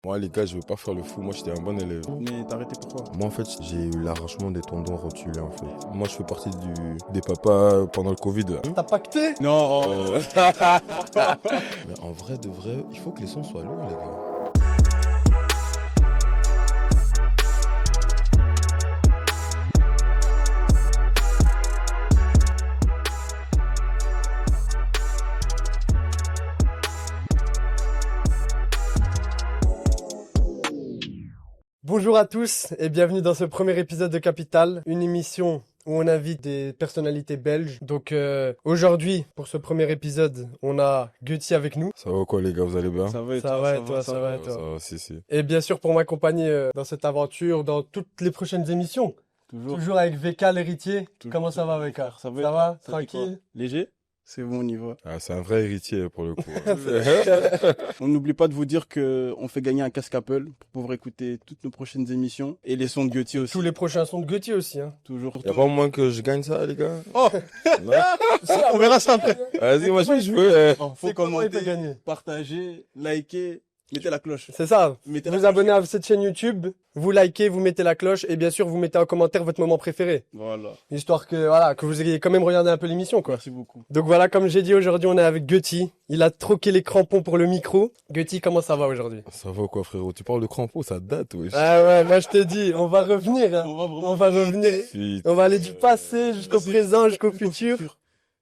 Moi, les gars, je veux pas faire le fou. Moi, j'étais un bon élève. Mais t'as arrêté pourquoi? Moi, en fait, j'ai eu l'arrachement des tendons rotulés, en fait. Moi, je fais partie des papas pendant le Covid. T'as pacté? Non. Mais en vrai, de vrai, il faut que les sons soient lourds, les gars. Bonjour à tous et bienvenue dans ce premier épisode de Capital, une émission où on invite des personnalités belges. Donc aujourd'hui, pour ce premier épisode, on a Guti avec nous. Ça va quoi, les gars, vous allez bien? Ça va et Ça toi? va et toi, ça va et Ça toi. va, si. Et bien sûr pour m'accompagner dans cette aventure, dans toutes les prochaines émissions. Toujours avec VK l'héritier. Comment ça va VK? Ça va, va? Ça fait quoi? Tranquille? Léger? C'est bon, on y va. Ah, c'est un vrai héritier, pour le coup. On n'oublie pas de vous dire que on fait gagner un casque Apple pour pouvoir écouter toutes nos prochaines émissions et les sons de Guti aussi. Tous les prochains sons de Guti aussi. Hein. Toujours. Y'a pas moins que je gagne ça, les gars? Oh, Non. on verra ça après. Vas-y, moi, je veux. Faut C'est comment il peut commenter, gagner? partager, liker, mettez la cloche. C'est ça. Mettez Vous la abonnez à cette chaîne YouTube, vous likez, vous mettez la cloche et bien sûr vous mettez en commentaire votre moment préféré. Voilà. Histoire que vous ayez quand même regardé un peu l'émission quoi. Merci beaucoup. Donc voilà, comme j'ai dit aujourd'hui, on est avec Guti. Il a troqué les crampons pour le micro. Guti, comment ça va aujourd'hui? Ça va quoi, frérot? Tu parles de crampons, ça date, wesh. Ah ouais, moi je te dis, on va revenir. Hein. On va vraiment. On va revenir. Putain. On va aller du passé jusqu'au présent, jusqu'au futur.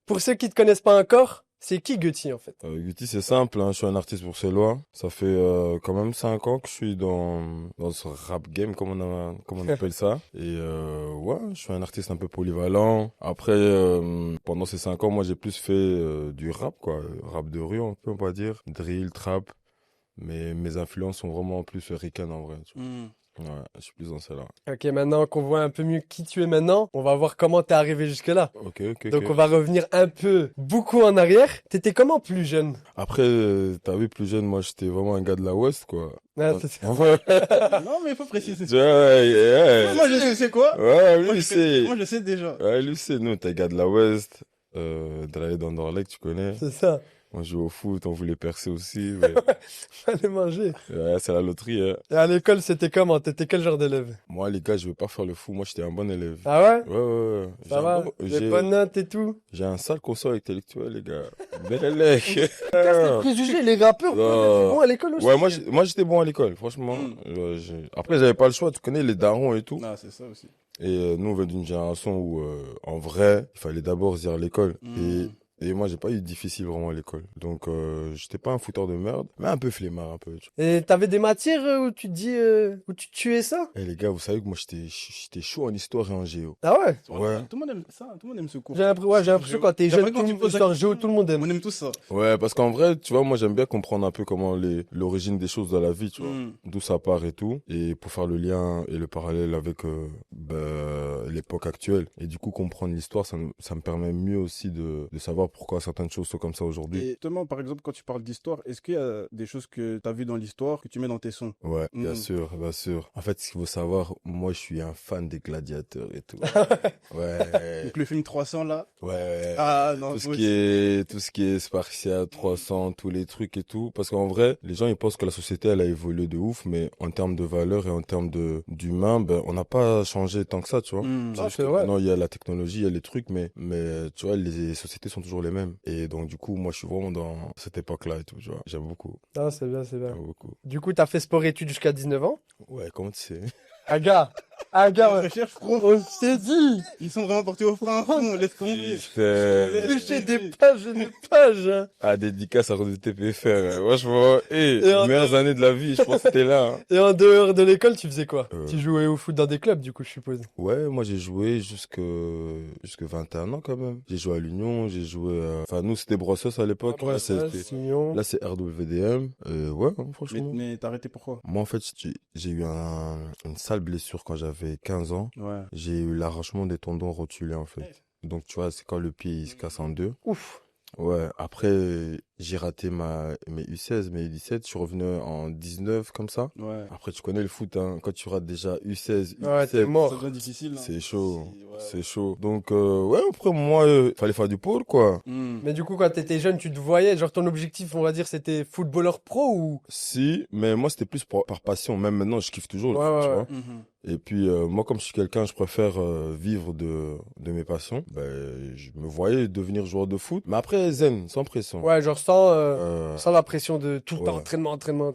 Pour ceux qui te connaissent pas encore, c'est qui Guti en fait? Guti, c'est simple, hein. Je suis un artiste bruxellois. Ça fait quand même 5 ans que je suis dans ce rap game, comme on appelle ça. Et ouais, je suis un artiste un peu polyvalent. Après, pendant ces 5 ans, moi, j'ai plus fait du rap, quoi. Rap de rue, on va dire. Drill, trap. Mais mes influences sont vraiment plus ricaines, en vrai. Tu vois. Ouais, je suis plus dans celle-là. Ok, maintenant qu'on voit un peu mieux qui tu es maintenant, on va voir comment t'es arrivé jusque-là. Ok. Donc on va revenir un peu, beaucoup en arrière. T'étais comment plus jeune? Après, t'as vu, plus jeune, moi, j'étais vraiment un gars de la Ouest, quoi. Ah, c'est- Ouais, Non, mais il faut préciser. ouais. Moi, je sais c'est quoi? Ouais, Moi, lui, c'est... Moi, je sais déjà. Ouais, lui, c'est nous, t'es gars de la Ouest, de l'allée d'Anderlecht, tu connais. c'est ça. On joue au foot, on voulait percer aussi, mais Fallait manger. ouais, c'est la loterie, hein. Et à l'école, c'était comment? T'étais quel genre d'élève? Moi, les gars, je veux pas faire le fou, moi, j'étais un bon élève. Ah ouais? Ouais. Ça va? Des bonnes notes et tout? J'ai un sale consort intellectuel, les gars. Bellec. Casse les préjugés, les rappeurs, Non. t'étais bon à l'école aussi. Ouais, moi, j'étais bon à l'école, franchement. Après, j'avais pas le choix, tu connais les darons et tout. Ah, c'est ça aussi. Et nous, on vient d'une génération où, en vrai, il fallait d'abord se dire à l'école. Et moi, j'ai pas eu difficile vraiment à l'école. Donc, j'étais pas un fouteur de merde, mais un peu flemmard, un peu. Tu vois. Et t'avais des matières où tu te dis, où tu tuais ça? Eh les gars, vous savez que moi, j'étais chaud en histoire et en géo. Ah ouais? Ouais. Tout le monde aime ça, tout le monde aime ce cours. J'ai l'impression quand t'es J'ai jeune, l'impression que tu poses la histoire question. géo, tout le monde aime. On aime tous ça. Ouais, parce qu'en vrai, tu vois, moi, j'aime bien comprendre un peu comment l'origine des choses dans la vie, tu vois. D'où ça part et tout. Et pour faire le lien et le parallèle avec l'époque actuelle. Et du coup, comprendre l'histoire, ça me permet mieux aussi de savoir pourquoi certaines choses sont comme ça aujourd'hui. Et justement, par exemple, quand tu parles d'histoire, est-ce qu'il y a des choses que tu as vues dans l'histoire que tu mets dans tes sons? Ouais, bien sûr. En fait, ce qu'il faut savoir, moi, je suis un fan des gladiateurs et tout. Ouais. Donc le film 300 là. Ouais. Ah non, Tout ce qui est Spartiate, 300, tous les trucs et tout. Parce qu'en vrai, les gens, ils pensent que la société, elle a évolué de ouf, mais en termes de valeurs et en termes d'humain, ben, on n'a pas changé tant que ça, tu vois. C'est vrai. Non, il y a la technologie, il y a les trucs, mais, tu vois, les sociétés sont toujours les mêmes. Et donc, du coup, moi, je suis vraiment dans cette époque-là et tout, tu vois. J'aime beaucoup. Ah, c'est bien, c'est bien. J'aime beaucoup. Du coup, t'as fait sport-études jusqu'à 19 ans? Ouais, comment tu sais? Aga, ouais. Recherche pro. On s'est dit! Ils sont vraiment partis au frein. Laisse tomber. Toucher des pages et des pages, hein. Ah, dédicace à Rose TPFR. Hein. Franchement, Et en- meilleures années de la vie, je pense que t'es là. Hein. Et en dehors de l'école, tu faisais quoi? Euh. Tu jouais au foot dans des clubs, du coup, je suppose. Ouais, moi j'ai joué jusque 21 ans quand même. J'ai joué à l'Union, j'ai joué enfin nous c'était Brossos à l'époque. Là Sion. c'est RWDM. Ouais, hein, franchement. Mais t'as arrêté pourquoi? Moi en fait, j'ai eu une sale blessure quand j'avais 15 ans. Ouais. J'ai eu l'arrachement des tendons rotulés en fait. Donc tu vois, c'est quand le pied il se casse en deux. Ouf. Ouais, après j'ai raté mes U16, mes U17. Je suis revenu en 19 comme ça. Ouais. Après, tu connais le foot, hein. Quand tu rates déjà U16, Ouais, t'es U17, Ça mort. devient difficile. Hein. c'est chaud. Ouais. C'est chaud. Donc, ouais, après, moi, fallait faire du pôle, quoi. Mais du coup, quand t'étais jeune, tu te voyais, genre ton objectif, on va dire, c'était footballeur pro ou? Si, mais moi, c'était plus par passion. Même maintenant, je kiffe toujours le Ouais, foot, tu ouais, vois. Mhm. Et puis, moi, comme je suis quelqu'un, je préfère vivre de mes passions. Ben, je me voyais devenir joueur de foot. Mais après, zen, sans pression. Ouais, genre Euh, sans la pression de tout le temps ouais. entraînement.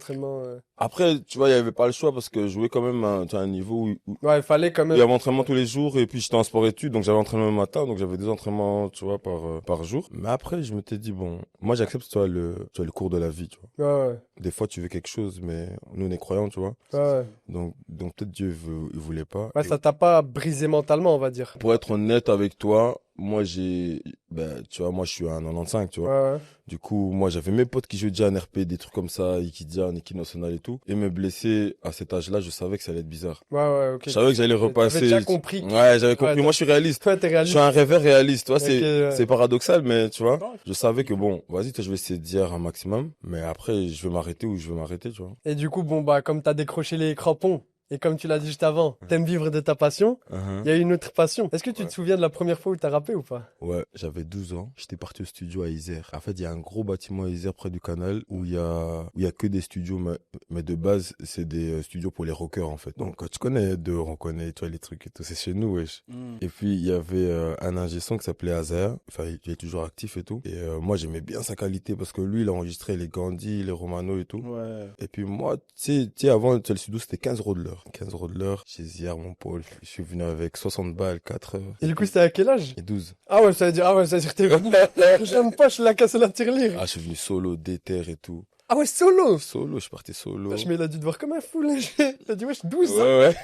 Après, tu vois, il y avait pas le choix parce que je jouais quand même à un niveau où Ouais, il fallait quand il y même. avait entraînement tous les jours et puis j'étais en sport-études, donc j'avais entraînement le matin, donc j'avais 2 entraînements, tu vois, par jour. Mais après, je m'étais dit, bon, moi j'accepte, tu vois, le cours de la vie, tu vois. Ouais, Des fois, tu veux quelque chose, mais nous, on est croyants, tu vois. ouais. Donc peut-être Dieu il voulait pas. Ouais, Et ça t'a pas brisé mentalement, on va dire. pour être honnête avec toi, moi tu vois, moi je suis un 95, tu vois. Ouais. Du coup, moi j'avais mes potes qui jouaient déjà en RP, des trucs comme ça, Ikidian, équipe nationale et tout. Et me blesser à cet âge-là, je savais que ça allait être bizarre. Ouais, ok. Je savais que j'allais T'avais repasser. déjà compris. Ouais, j'avais compris. Ouais, Moi, je suis réaliste. Toi, t'es Je réaliste. suis un rêveur réaliste. Tu vois, Ok, ouais. c'est paradoxal, mais tu vois, Non, je savais que bon, vas-y, toi, je vais essayer de dire un maximum. Mais après, je vais m'arrêter où je vais m'arrêter, tu vois. Et du coup, bon, bah, comme t'as décroché les crampons, et comme tu l'as dit juste avant, t'aimes vivre de ta passion, il y a une autre passion. Est-ce que tu te souviens de la première fois où t'as rappé ou pas? Ouais, j'avais 12 ans. J'étais parti au studio à Isère. En fait, il y a un gros bâtiment à Isère près du canal où il y a que des studios, mais de base, c'est des studios pour les rockers, en fait. Donc, tu connais on connaît, tu vois, les trucs et tout. C'est chez nous, wesh. Mhm. Et puis, il y avait un ingé son qui s'appelait Azael. Enfin, il est toujours actif et tout. Et moi, j'aimais bien sa qualité parce que lui, il a enregistré les Gandhi, les Romano et tout. Ouais. Et puis moi, tu sais, avant, le studio, c'était 15 euros de l'heure. 15 euros de l'heure. Chez Ziar, mon Paul. Je suis venu avec 60 balles, 4 heures. Et du coup, c'était à quel âge? Et 12. Ah ouais, ça veut dire que t'es j'aime pas, je la casse la tirelire. Ah, je suis venu solo, déter et tout. Ah ouais, solo. Solo, je suis parti solo. Wesh, mais il a dû te voir comme un fou, là. Il a dit, wesh, 12 ans. Ouais,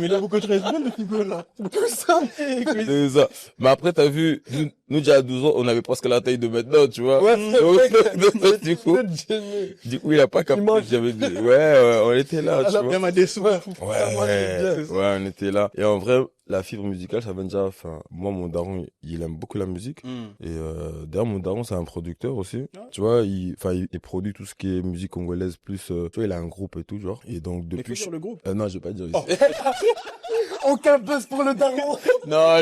Mais là, vous coacherez bien le petit peu, là. 12 ans, mec. ouais. C'est ça. Mais après, t'as vu, nous, déjà à 12 ans, on avait presque la taille de maintenant, tu vois. Ouais, Donc, du coup, il a pas capté. Il mange. J'avais dit, ouais, on était là, tu vois. Bien m'a déçu. Ouais, bien. ouais, on était là. Et en vrai, la fibre musicale, ça vient déjà, enfin, moi, mon daron, il aime beaucoup la musique. Mhm. Et d'ailleurs, mon daron, c'est un producteur aussi. Ah. Tu vois, il produit tout ce qui est musique congolaise, plus, tu vois, il a un groupe et tout, genre. Et donc, Mais depuis faut dire le groupe. non, je vais pas dire ici. Aucun buzz pour le daron. Non,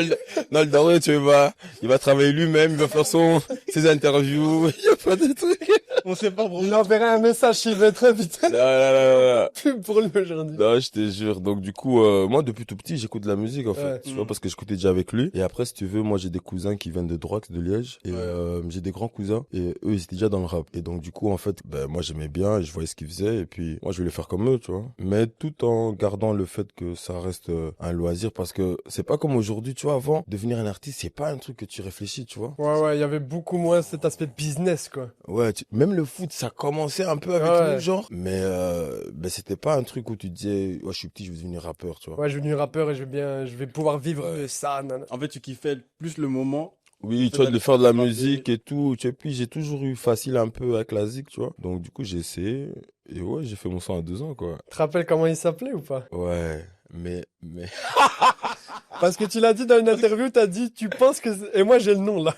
le daron, tu vois, il va travailler lui-même, il va faire ses interviews, il y a pas de trucs. On sait pas, bro. Il enverra un message s'il veut très vite. Non. Pub pour lui aujourd'hui. Non, je te jure. Donc, du coup, moi, depuis tout petit, j'écoute de la musique, en fait. Ouais. Tu vois, parce que j'écoutais déjà avec lui. Et après, si tu veux, moi, j'ai des cousins qui viennent de Droix, de Liège. Et j'ai des grands cousins. Et eux, ils étaient déjà dans le rap. Et donc, du coup, en fait, ben, moi, j'aimais bien. Et je voyais ce qu'ils faisaient. Et puis, moi, je voulais faire comme eux, tu vois. Mais tout en gardant le fait que ça reste un loisir. Parce que c'est pas comme aujourd'hui, tu vois. Avant, devenir un artiste, c'est pas un truc que tu réfléchis, tu vois. Ouais, il y avait beaucoup moins cet aspect business, quoi. Ouais, même le foot, ça commençait un peu avec Ouais. nous, genre. Mais ben, c'était pas un truc où tu disais, ouais, je suis petit, je vais devenir rappeur, tu vois. Ouais, je vais devenir rappeur et je vais pouvoir vivre de ça, nanana. En fait, tu kiffais plus le moment. Oui, tu vois, de faire de la musique et tout. Et puis, j'ai toujours eu facile un peu avec la zik, tu vois. Donc, du coup, j'ai essayé. Et ouais, j'ai fait mon son à 2 ans, quoi. Tu te rappelles comment il s'appelait ou pas? Ouais, mais... Parce que tu l'as dit dans une interview, t'as dit, tu penses que... Et moi, j'ai le nom, là.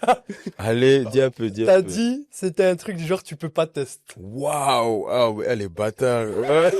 Allez, dis un peu. T'as dit, c'était un truc du genre, tu peux pas tester. Waouh! Ah ouais, elle est bâtard. Ouais,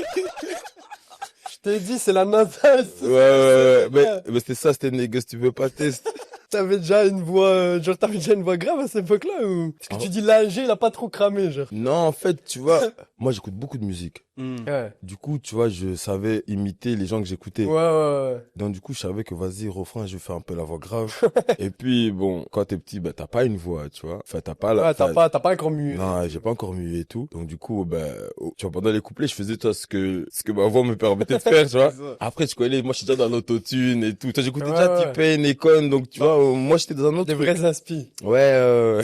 Je t'ai dit, c'est la NASA. ouais. Mais c'était ça, c'était négoce, tu peux pas tester. T'avais déjà une voix, genre, t'avais déjà une voix grave à cette époque-là ou? Parce que tu dis, l'ingé, il a pas trop cramé, genre. Non, en fait, tu vois, moi, j'écoute beaucoup de musique. Ouais. Du coup, tu vois, je savais imiter les gens que j'écoutais. Ouais. Donc, du coup, je savais que, vas-y, refrain, je vais faire un peu la voix grave. Et puis, bon, quand t'es petit, ben, t'as pas une voix, tu vois. Enfin, t'as pas la... Ouais, t'as pas un grand muet. Non, j'ai pas encore mué et tout. Donc, du coup, ben, tu vois, pendant les couplets, je faisais, toi, ce que ma voix me permettait de faire, tu vois. Après, tu connais, moi, je suis déjà dans l'autotune et tout. Toi, j'écoutais déjà T-Pain, Econ, donc, tu vois, moi, j'étais dans un autre Des truc. vrais inspi. Ouais,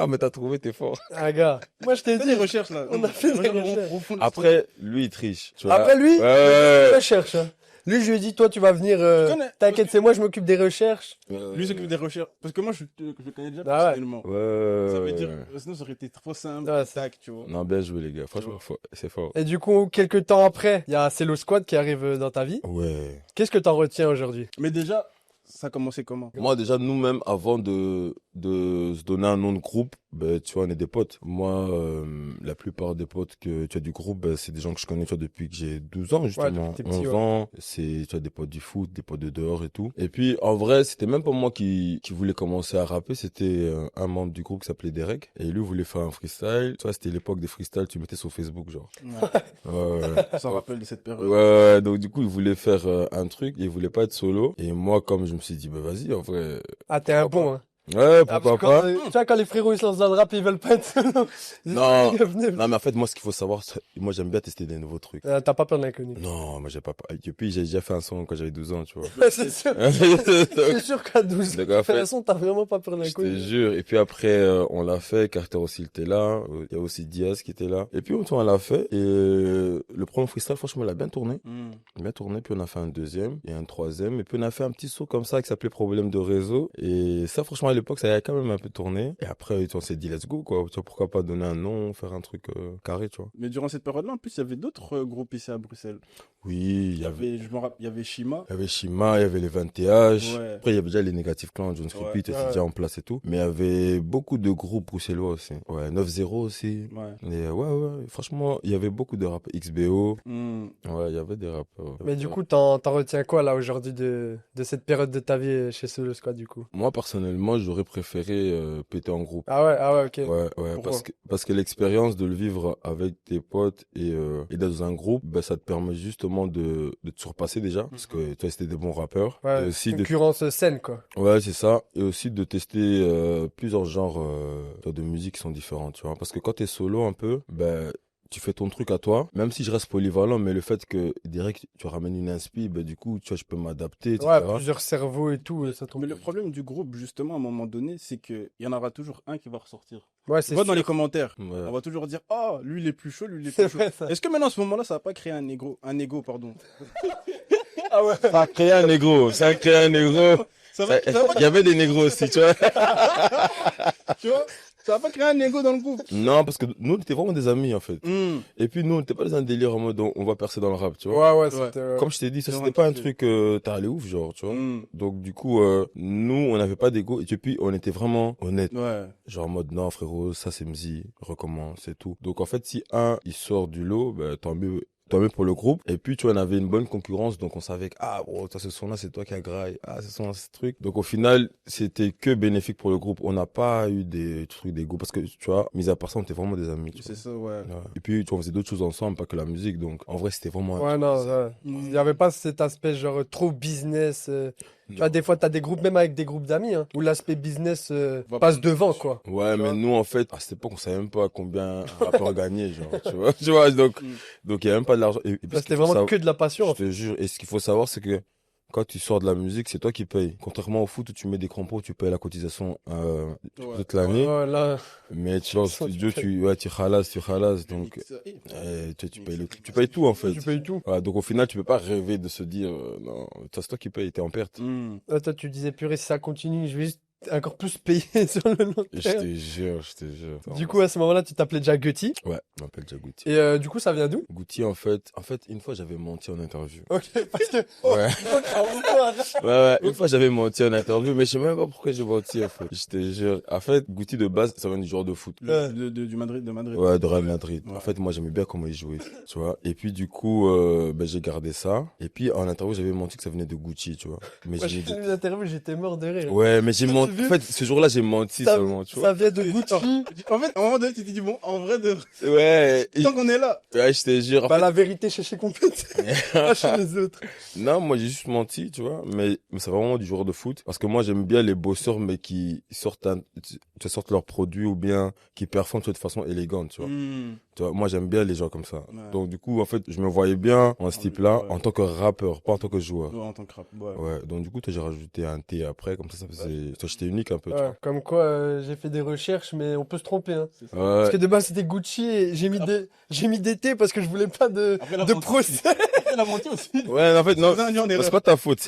mais t'as trouvé, t'es fort. Ah, gars. Moi, je t'ai Fais dit. des recherches, là. On a fait des recherches. Après, lui, il triche, tu vois. Après, lui, Ouais. recherche, hein. Lui, je lui ai dit, toi, tu vas venir, connais. t'inquiète, c'est moi, je m'occupe des recherches. Lui, s'occupe des recherches. Parce que moi, je le connais déjà Ah ouais. personnellement. Ça veut dire, Ouais. sinon, ça aurait été trop simple. Ouais, Tac, tu vois. Non, bien joué, les gars. Franchement, c'est fort. Et du coup, quelques temps après, il y a Cello Squad qui arrive dans ta vie. Ouais. Qu'est-ce que t'en retiens aujourd'hui? Mais déjà, ça a commencé comment? Moi, déjà, nous-mêmes, avant de de se donner un nom de groupe, ben, tu vois, on est des potes. Moi, la plupart des potes que tu as du groupe, ben, c'est des gens que je connais, tu vois, depuis que j'ai 12 ans, justement. depuis que t'es petit, 11 ans. C'est, tu vois, des potes du foot, des potes de dehors et tout. Et puis, en vrai, c'était même pas moi qui voulais commencer à rapper. C'était un membre du groupe qui s'appelait Derek. Et lui voulait faire un freestyle. Tu vois, c'était l'époque des freestyles, tu mettais sur Facebook, genre. Ouais. Ça me rappelle de cette période. Ouais, donc du coup, il voulait faire un truc, il voulait pas être solo. Et moi, comme je me suis dit, bah vas-y, en vrai. Ah, t'es un bon, hein. Ouais, Ah, pourquoi parce que pas. tu vois, quand les frérots ils se lancent dans le rap, ils veulent pas être solo. Non. Venez. Non, mais en fait, moi, ce qu'il faut savoir, moi, j'aime bien tester des nouveaux trucs. T'as pas peur de l'inconnu. Non, moi, j'ai pas. Et puis, j'ai déjà fait un son quand j'avais 12 ans, tu vois. C'est sûr. Donc, C'est sûr qu'à 12 Donc, ans, en de toute fait, façon, t'as vraiment pas peur de je te l'inconnu. jure. Et puis après, on l'a fait. Carter aussi était là. Il y a aussi Diaz qui était là. Et puis, on l'a fait. Et le premier freestyle, franchement, il a bien tourné. Bien tourné. Puis, on a fait un deuxième et un troisième. Et puis, on a fait un petit saut comme ça qui s'appelait Problème de réseau. Et ça, franchement, à l'époque, ça a quand même un peu tourné. Et après, on s'est dit, let's go, quoi. Tu vois, pourquoi pas donner un nom, faire un truc carré, tu vois. Mais durant cette période-là, en plus, il y avait d'autres groupes ici à Bruxelles. Oui, Il y avait Shima. Il y avait Shima, il y avait les 20TH. Ouais. Après, il y avait déjà les Negative Clans, Jones Creepy était Ouais. déjà en place et tout. Mais il y avait beaucoup de groupes bruxellois aussi. Ouais, 9-0 aussi. Ouais. Et ouais, franchement, il y avait beaucoup de rappeurs. XBO. Hmm. Ouais, il y avait des rappeurs. Mais du coup, t'en retiens quoi là aujourd'hui de cette période de ta vie chez Solo Squad du coup? Moi, personnellement, j'aurais préféré péter en groupe. Ah ouais, ok. Ouais, Pourquoi? parce que l'expérience de le vivre avec tes potes et dans un groupe, ben, ça te permet justement de te surpasser déjà, parce que toi, c'était des bons rappeurs. Ouais, Et aussi concurrence saine quoi. ouais, c'est ça. Et aussi de tester plusieurs genres de musique qui sont différents, tu vois. Parce que quand t'es solo un peu, ben, tu fais ton truc à toi, même si je reste polyvalent, mais le fait que direct tu ramènes une inspi, ben, du coup, tu vois, je peux m'adapter, etc. Ouais, plusieurs cerveaux et tout, ça tombe. Mais le problème du groupe, justement, à un moment donné, c'est qu'il y en aura toujours un qui va ressortir. Ouais, Tu c'est vois dans sûr. les commentaires, Ouais. on va toujours dire, oh, lui il est plus chaud, lui il est C'est plus chaud. vrai ça. Est-ce que maintenant, à ce moment-là, ça va pas créer un ego, pardon. Ah ouais. Ça a créé un négro, ça a créé un négro. Ça va pas, Il y avait des négros aussi, tu vois. tu vois, ça va pas créer un ego dans le groupe. Non, parce que nous, on était vraiment des amis, en fait. Hmm. Et puis, nous, on n'était pas dans un délire en mode on va percer dans le rap, tu vois. Ouais, c'était. Comme je t'ai dit, ça, C'est c'était pas un vrai. truc, t'as allé ouf, genre, tu vois. Hmm. Donc, du coup, nous, on n'avait pas d'ego. Et puis, on était vraiment honnêtes. Ouais. Genre, en mode, non, frérot, ça, c'est Mzi, recommence, c'est tout. Donc, en fait, si il sort du lot, ben, tant mieux pour le groupe. Et puis, tu vois, on avait une bonne concurrence. Donc, on savait que, ah, bro, toi, ce son-là, c'est toi qui a graille. Ah, ce son-là, c'est ce truc. Donc, au final, c'était que bénéfique pour le groupe. On n'a pas eu des trucs d'ego. Parce que, tu vois, mis à part ça, on était vraiment des amis. Tu C'est vois. ça, ouais. Ouais. Et puis, tu vois, on faisait d'autres choses ensemble, pas que la musique. Donc, en vrai, c'était vraiment. Ouais, non, ouais. Il y avait pas cet aspect genre trop business. Tu vois, des fois, t'as des groupes, même avec des groupes d'amis, hein, où l'aspect business passe devant, quoi. Ouais, Tu mais vois. nous, en fait, à cette époque, on savait même pas combien un rappeur gagnait, genre, tu vois, donc, il y a même pas de l'argent. Et puis, Là, ce qu'il c'était faut vraiment savoir- que de la passion. je En fait. te jure. Et ce qu'il faut savoir, c'est que quand tu sors de la musique, c'est toi qui payes. Contrairement au foot où tu mets des crampons, tu payes la cotisation Ouais. toute l'année. Ouais, là, Mais tu vas au Ça, tu studio, payes. tu ralasses. Donc, tu payes tu payes tout, en fait. tu payes tout. Voilà, donc, au final, tu peux pas rêver de se dire, non, c'est toi qui payes, t'es en perte. Hmm. Toi, tu disais, purée, si ça continue, je vais juste encore plus payer sur le long Et je terme. te jure. Du coup, à ce moment-là, tu t'appelais déjà Guti. Ouais, je m'appelle Jagouti. Et du coup, ça vient d'où? Goutti, en fait, une fois, j'avais menti en interview. Ok, parce que. Ouais. Ouais, une fois j'avais menti en interview, mais je sais même pas pourquoi j'ai menti en fait. Je te jure. En fait, Guti de base, ça vient du joueur de foot. Du Madrid, de Madrid. Ouais, de Real Madrid. Ouais. En fait, moi j'aimais bien comment il jouait, tu vois. Et puis du coup, ben, j'ai gardé ça. Et puis en interview, j'avais menti que ça venait de Gucci, tu vois. Mais Moi, j'ai j'ai dit... fait une interview, j'étais mort de rire. Ouais, mais j'ai menti. vu En fait, ce jour-là, j'ai menti Ça, seulement, tu vois. ça vient de Gucci. En fait, à un moment donné, tu t'es dit, bon, en vrai, Ouais, tant qu'on est là. ouais, je te jure. En Bah, fait, la vérité chez complète. Pas chez les autres. non, moi j'ai juste menti, tu vois, mais c'est vraiment du joueur de foot parce que moi j'aime bien les bosseurs mais qui sortent sortent leurs produits ou bien qui performent de façon élégante, tu vois. Hmm. Tu vois, moi j'aime bien les gens comme ça. Ouais. Donc du coup en fait, je me voyais bien en ce type-là ouais. en tant que rappeur, pas en tant que joueur. Ouais, en tant que rap. Ouais. Ouais, donc du coup toi, j'ai rajouté un T après comme ça faisait j'étais unique un peu, tu Ouais, comme quoi, j'ai fait des recherches, mais on peut se tromper. Hein. C'est ça. vois. Parce Ouais. que de base, c'était Gucci et j'ai mis des T parce que je voulais pas de Après, la de vente. procès. Elle a menti aussi. Ouais, en fait non, C'est un en c'est erreur. pas ta faute,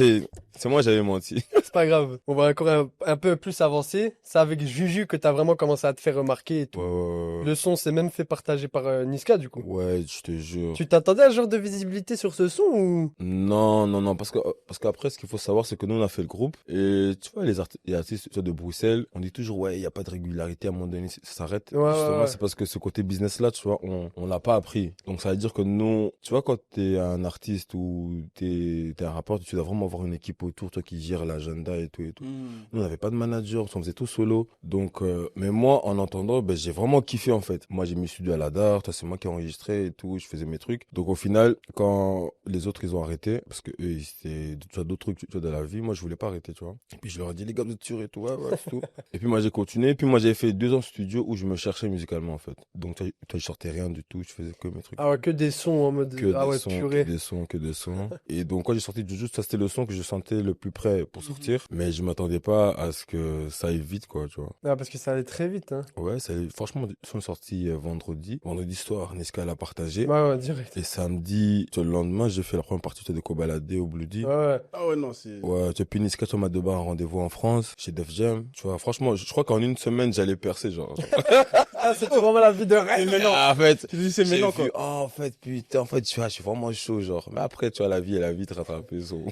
C'est moi, j'avais menti. C'est pas grave. On va encore un peu plus avancer. C'est avec Juju que t'as vraiment commencé à te faire remarquer et tout. Ouais. Le son s'est même fait partager par Niska, du coup. Ouais, je te jure. Tu t'attendais à ce genre de visibilité sur ce son ou? Non, parce qu'après, ce qu'il faut savoir, c'est que nous, on a fait le groupe. Et tu vois, les artistes tu vois, de Bruxelles, on dit toujours, ouais, il n'y a pas de régularité, à un moment donné, ça s'arrête. Ouais, Justement, ouais. c'est parce que ce côté business-là, tu vois, on l'a pas appris. Donc, ça veut dire que nous, tu vois, quand t'es un artiste ou t'es un rappeur, tu dois vraiment avoir une équipe autour, toi, qui gère l'agenda et tout et tout. Nous, on n'avait pas de manager, on faisait tout solo. Donc, mais moi, en entendant, ben, j'ai vraiment kiffé, en fait. Moi, j'ai mis studio à la DAR, toi, c'est moi qui ai enregistré et tout, je faisais mes trucs. Donc, au final, quand les autres, ils ont arrêté, parce que eux, c'était, tu as d'autres trucs, tu vois, dans la vie, moi, je voulais pas arrêter, tu vois. Et puis, je leur ai dit, les gars, vous êtes sûrs et tout, ouais, c'est tout. Et puis, moi, j'ai continué. Et puis, moi, j'avais fait 2 ans de studio où je me cherchais musicalement, en fait. Donc, toi, je sortais rien du tout, je faisais que mes trucs. Ah ouais, que des sons en mode. Que Ah des ouais, sons, purée. que des sons. Et donc, quand j'ai sorti Juju, ça, c'était le son que je sentais le plus prêt pour sortir. Mais je m'attendais pas à ce que ça aille vite, quoi, tu vois. Ah, parce que ça allait très vite, hein. Ouais, franchement, ils sont sortis vendredi. Vendredi soir, Niska l'a partagé. Ouais, direct. Et samedi, tu vois, le lendemain, j'ai fait la première partie de Cobaladé au Bloody. Ouais. Ah ouais, non, c'est... Ouais, tu vois, puis Niska, tu m'a donné un rendez-vous en France, chez Def Jam. Tu vois, franchement, je crois qu'en une semaine, j'allais percer, genre. Ah, c'était vraiment la vie de rêve. Mais non, En fait, tu dis c'est j'ai maintenant, vu, quoi. oh, en fait, putain, en fait, tu vois, je suis vraiment chaud, genre. Mais après, tu vois, la vie, elle a vite rattrapé son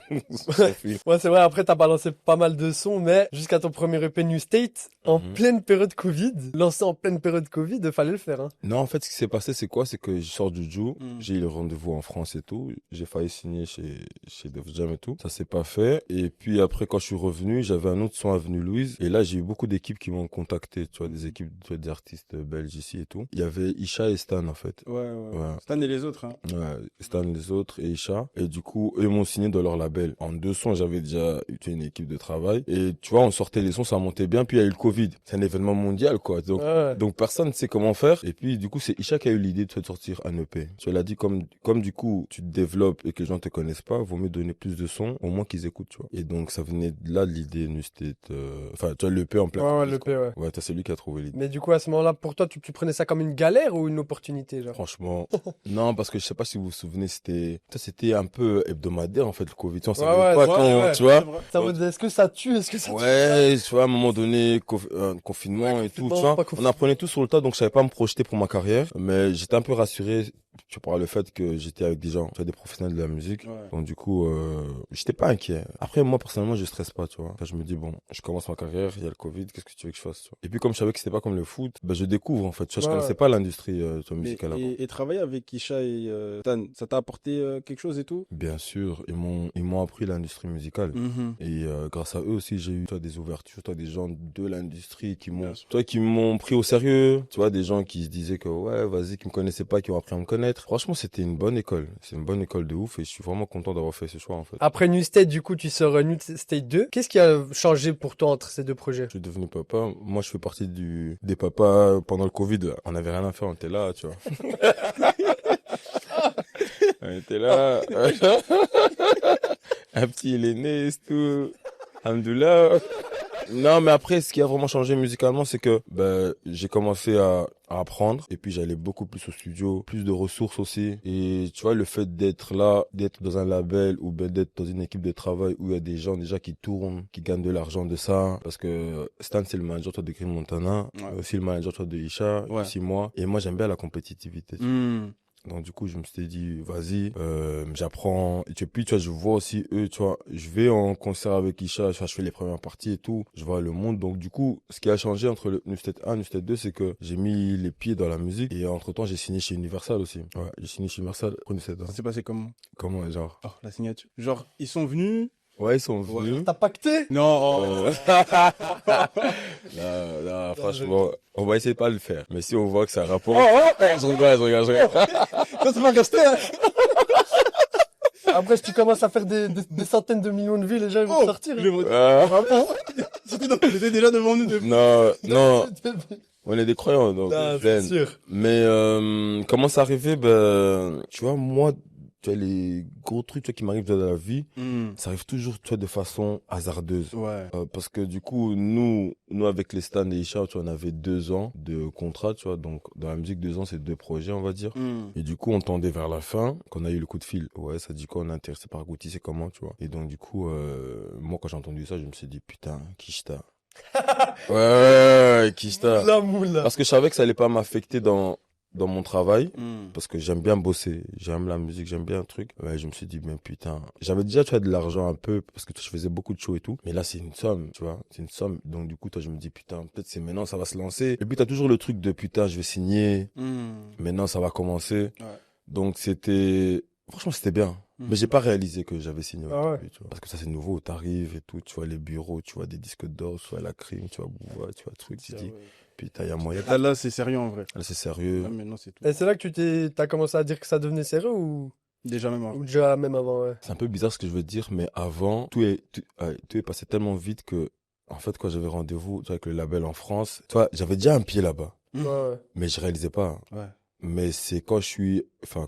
film. Ouais, c'est vrai, après, t'as balancé pas mal de sons, mais jusqu'à ton premier EP New State, en pleine période Covid, lancé en pleine période Covid, fallait le faire, hein. Non, en fait, ce qui s'est passé, c'est quoi? C'est que je sors du Juju, j'ai eu le rendez-vous en France et tout. J'ai failli signer chez Def Jam et tout. Ça s'est pas fait. Et puis après, quand je suis revenu, j'avais un autre son Avenue Louise. Et là, j'ai eu beaucoup d'équipes qui m'ont contacté, tu vois, des équipes, tu vois, des artistes belges ici et tout. Il y avait Isha et Stan, en fait. Ouais. Ouais. Stan et les autres, hein. Ouais, Stan les autres et Isha. Et du coup, eux m'ont signé dans leur label. En 2 sons, j'avais déjà eu une équipe de travail. Et tu vois, on sortait les sons, ça montait bien. Puis il y a eu le Covid. C'est un événement mondial, quoi. Donc personne ne sait comment faire. Et puis du coup, c'est Isha qui a eu l'idée de sortir un EP. Tu vois, elle a dit comme du coup, tu te développes et que les gens te connaissent pas, vaut mieux donner plus de sons, au moins qu'ils écoutent, tu vois. Et donc ça venait de là de l'idée New State. Enfin, tu vois, l'EP en plein. Ouais, l'EP, ouais. Ouais, c'est lui qui a trouvé l'idée. Mais du coup, à ce moment-là, pour toi, tu prenais ça comme une galère ou une opportunité, genre? Franchement, non, parce que je sais pas si vous vous souvenez, c'était un peu hebdomadaire, en fait, le Covid. On savait Ouais, pas ouais, quand, ouais, tu vois. c'est vrai. Ça veut dire, est-ce que ça tue? Est-ce que ça tue? Ouais, tu vois, à un moment donné, confinement et tout, tu vois. pas On confinement. apprenait tout sur le tas, donc je savais pas me projeter pour ma carrière. Mais j'étais un peu rassuré, tu vois, par le fait que j'étais avec des gens, tu vois, des professionnels de la musique. Ouais. Donc du coup, j'étais pas inquiet. Après, moi, personnellement, je stresse pas, tu vois. Enfin, je me dis, bon, je commence ma carrière, il y a le Covid, qu'est-ce que tu veux que je fasse, tu vois. Et puis, comme je savais que c'était pas comme le foot, ben, je découvre, en fait. Tu vois, je Ouais. connaissais pas l'industrie, tu vois, Mais- musicale avant. et travailler avec Isha et Stan, ça t'a apporté quelque chose et tout? Bien sûr, ils m'ont appris l'industrie musicale. Et grâce à eux aussi, j'ai eu, toi, des ouvertures, toi, des gens de l'industrie Bien sûr. qui m'ont pris au sérieux. Tu vois, des gens qui se disaient que, ouais, vas-y, qui me connaissaient pas, qui ont appris à me connaître. Franchement, c'était une bonne école. C'est une bonne école de ouf et je suis vraiment content d'avoir fait ce choix, en fait. Après New State, du coup, tu sors New State 2. Qu'est-ce qui a changé pour toi entre ces deux projets? Je suis devenu papa. Moi, je fais partie des papas pendant le Covid. On avait rien à faire, on était là, tu vois. On était là. Un petit, il est né, c'est tout. Alhamdoulilah. Non, mais après, ce qui a vraiment changé musicalement, c'est que j'ai commencé à apprendre et puis j'allais beaucoup plus au studio, plus de ressources aussi. Et tu vois, le fait d'être là, d'être dans un label ou ben d'être dans une équipe de travail où il y a des gens déjà qui tournent, qui gagnent de l'argent de ça. Parce que Stan, c'est le manager toi, de Green Montana, Ouais. aussi le manager toi, de Isha, Ouais. aussi moi. Et moi, j'aime bien la compétitivité. tu vois. Donc du coup, je me suis dit, vas-y, j'apprends. Et puis, tu vois, je vois aussi eux, tu vois, je vais en concert avec Isha, je fais les premières parties et tout, je vois le monde. Donc du coup, ce qui a changé entre le New State 1 et New State 2, c'est que j'ai mis les pieds dans la musique. Et entre-temps, j'ai signé chez Universal aussi. Ouais, j'ai signé chez Universal pour New State 1. Ça s'est passé comment? Comment, genre? Oh, la signature. Genre, ils sont venus? Ouais, ils sont venus. T'as pacté? Non. Non, franchement, on va essayer de pas le faire. Mais si on voit que ça rapporte... je regarde. Ça va rester, hein. Après, si tu commences à faire des centaines de millions de vues, les gens ils vont sortir. J'étais déjà devant nous depuis. Non, on est des croyants, donc Non, c'est pleine. sûr. Mais comment c'est arrivé, tu vois, moi, tu vois, les gros trucs, tu vois, qui m'arrivent dans la vie, ça arrive toujours, tu vois, de façon hasardeuse. Ouais. Parce que du coup, nous, avec les Stan et Isha, tu vois, on avait 2 ans de contrat, tu vois. Donc, dans la musique, 2 ans, c'est 2 projets, on va dire. Et du coup, on tendait vers la fin, qu'on a eu le coup de fil. Ouais, ça dit quoi, on est intéressé par Guti, c'est comment, tu vois. Et donc, du coup, moi, quand j'ai entendu ça, je me suis dit, putain, Kishta. Ouais, Kishta. La moula. Parce que je savais que ça allait pas m'affecter dans mon travail, parce que j'aime bien bosser, j'aime la musique, j'aime bien un truc. Ouais, je me suis dit, mais putain, j'avais déjà, tu vois, de l'argent un peu, parce que je faisais beaucoup de shows et tout. Mais là, c'est une somme, tu vois, c'est une somme. Donc, du coup, toi, je me dis, putain, peut-être c'est maintenant, ça va se lancer. Et puis, t'as toujours le truc de, putain, je vais signer. Maintenant, ça va commencer. Ouais. Donc, franchement, c'était bien. Mais j'ai pas réalisé que j'avais signé au Ah ouais. début, tu vois. Parce que ça, c'est nouveau, t'arrives et tout, tu vois les bureaux, tu vois des disques d'or, tu vois la crime, tu vois Bouva, tu vois le truc, tu dis, putain, il y a moyen. Là, c'est sérieux en vrai. Là, c'est sérieux. Là, maintenant, c'est tout. Et c'est là que t'as commencé à dire que ça devenait sérieux ou Déjà même avant. déjà même avant, ouais. C'est un peu bizarre ce que je veux dire, mais avant, tout est passé tellement vite que, en fait, quand j'avais rendez-vous, tu vois, avec le label en France, tu vois, j'avais déjà un pied là-bas. Ouais, ouais. Mais je réalisais pas. Ouais. Mais c'est quand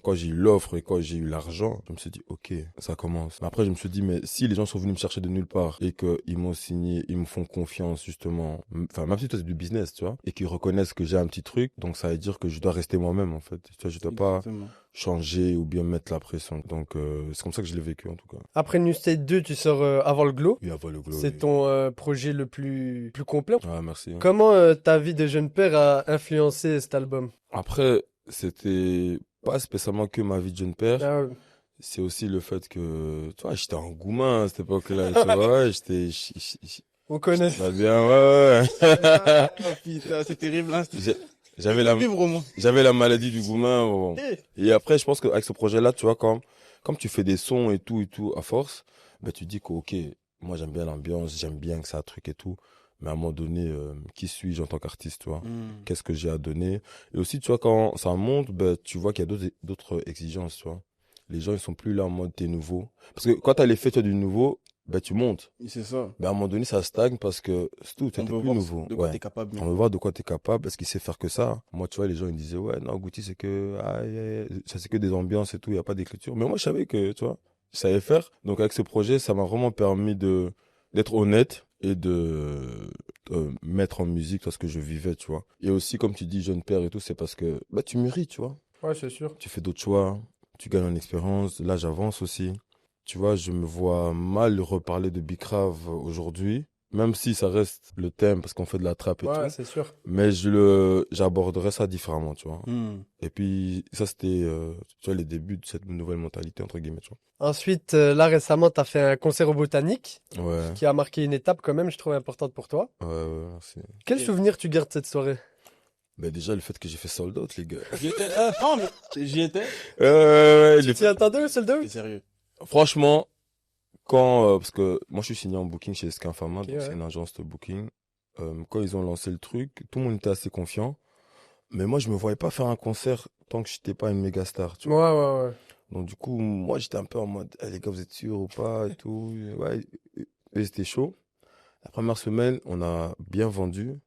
quand j'ai eu l'offre et quand j'ai eu l'argent, je me suis dit, ok, ça commence. Mais après, je me suis dit, mais si les gens sont venus me chercher de nulle part et qu'ils m'ont signé, ils me font confiance, justement, enfin, même si c'est du business, tu vois, et qu'ils reconnaissent que j'ai un petit truc, donc ça veut dire que je dois rester moi-même, en fait. Tu vois, je dois pas Exactement. changer ou bien mettre la pression. Donc, c'est comme ça que je l'ai vécu, en tout cas. Après New State 2, tu sors Avant le Glow. Oui, avant le glow. C'est oui. ton projet le plus complet. Ah, merci. Comment ta vie de jeune père a influencé cet album? Après, c'était pas spécialement que ma vie de jeune père. Ah ouais. C'est aussi le fait que, tu vois, j'étais un goumin à cette époque-là, tu vois, On connaît. ça va bien, ouais. Ah, putain, c'est terrible, hein. J'ai- J'avais la, Vivre au moins. j'avais la maladie du goumin, bon. Et après, je pense qu'avec ce projet-là, tu vois, comme tu fais des sons et tout, à force, ben, tu dis que, ok, moi, j'aime bien l'ambiance, j'aime bien que ça a truc et tout. Mais à un moment donné, qui suis-je en tant qu'artiste, tu vois? Qu'est-ce que j'ai à donner? Et aussi, tu vois, quand ça monte, ben, tu vois qu'il y a d'autres exigences, tu vois. Les gens, ils sont plus là en mode t'es nouveau. Parce que quand t'as l'effet, tu vois, du nouveau, ben, tu montes. C'est ça. Ben, à un moment donné, ça stagne parce que c'est tout, t'es On plus veut voir nouveau. de quoi Ouais. t'es capable. On veut voir de quoi t'es capable, est-ce qu'il sait faire que ça? Moi, tu vois, les gens, ils disaient, ouais, non, Guti, c'est que, ça c'est que des ambiances et tout, il n'y a pas d'écriture. Mais moi, je savais que, tu vois, je savais faire. Donc, avec ce projet, ça m'a vraiment permis d'être honnête et de mettre en musique, tu vois, ce que je vivais, tu vois. Et aussi, comme tu dis, jeune père et tout, c'est parce que, bah, tu mûris, tu vois. Ouais, c'est sûr. Tu fais d'autres choix, tu gagnes en expérience, là, j'avance aussi. Tu vois, je me vois mal reparler de Bicrave aujourd'hui. Même si ça reste le thème parce qu'on fait de la trappe et Ouais, tout. c'est sûr. Mais j'aborderais ça différemment, tu vois. Et puis, ça, c'était, tu vois, les débuts de cette nouvelle mentalité, entre guillemets, tu Ensuite, là récemment, t'as fait un concert au Botanique vois. Ouais, qui a marqué une étape quand même, je trouve importante pour toi. ouais, merci. Quel Et- souvenir tu gardes de cette soirée? Mais déjà, le fait que j'ai fait sold out, les gars. J'y étais. Ah, non, mais j'y étais. Tu t'y attendais au sold out? C'est sérieux. Franchement, parce que moi, je suis signé en booking chez Skinfama, Ok, donc ouais. c'est une agence de booking. Quand ils ont lancé le truc, tout le monde était assez confiant. Mais moi, je me voyais pas faire un concert tant que j'étais pas une méga star, tu Ouais, vois. ouais, ouais. Donc, du coup, moi, j'étais un peu en mode, eh, les gars, vous êtes sûrs ou pas et tout. Ouais, et c'était chaud. La première semaine, on a bien vendu.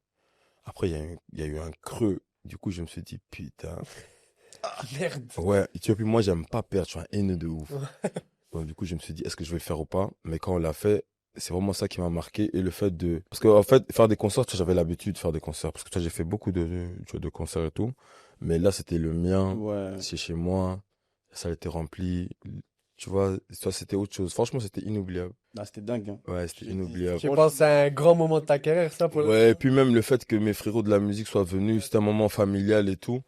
Après, il y a eu un creux. Du coup, je me suis dit, putain. Merde. Ouais, et tu vois, puis moi, j'aime pas perdre. Je suis un haineux de ouf. Donc, du coup, je me suis dit, est-ce que je vais le faire ou pas? Mais quand on l'a fait, c'est vraiment ça qui m'a marqué. Et le fait parce que, en fait, faire des concerts, tu vois, j'avais l'habitude de faire des concerts. Parce que, tu vois, j'ai fait beaucoup tu vois, de concerts et tout. Mais là, c'était le mien. Ouais. C'est chez moi. Ça a été rempli. Tu vois, ça, c'était autre chose. Franchement, c'était inoubliable. Ah, c'était dingue, hein. Ouais, c'était J'étais- inoubliable. Je pense que c'est un grand moment de ta carrière, ça, pour Ouais, et puis même le fait que mes frérots de la musique soient venus, c'était un moment familial et tout.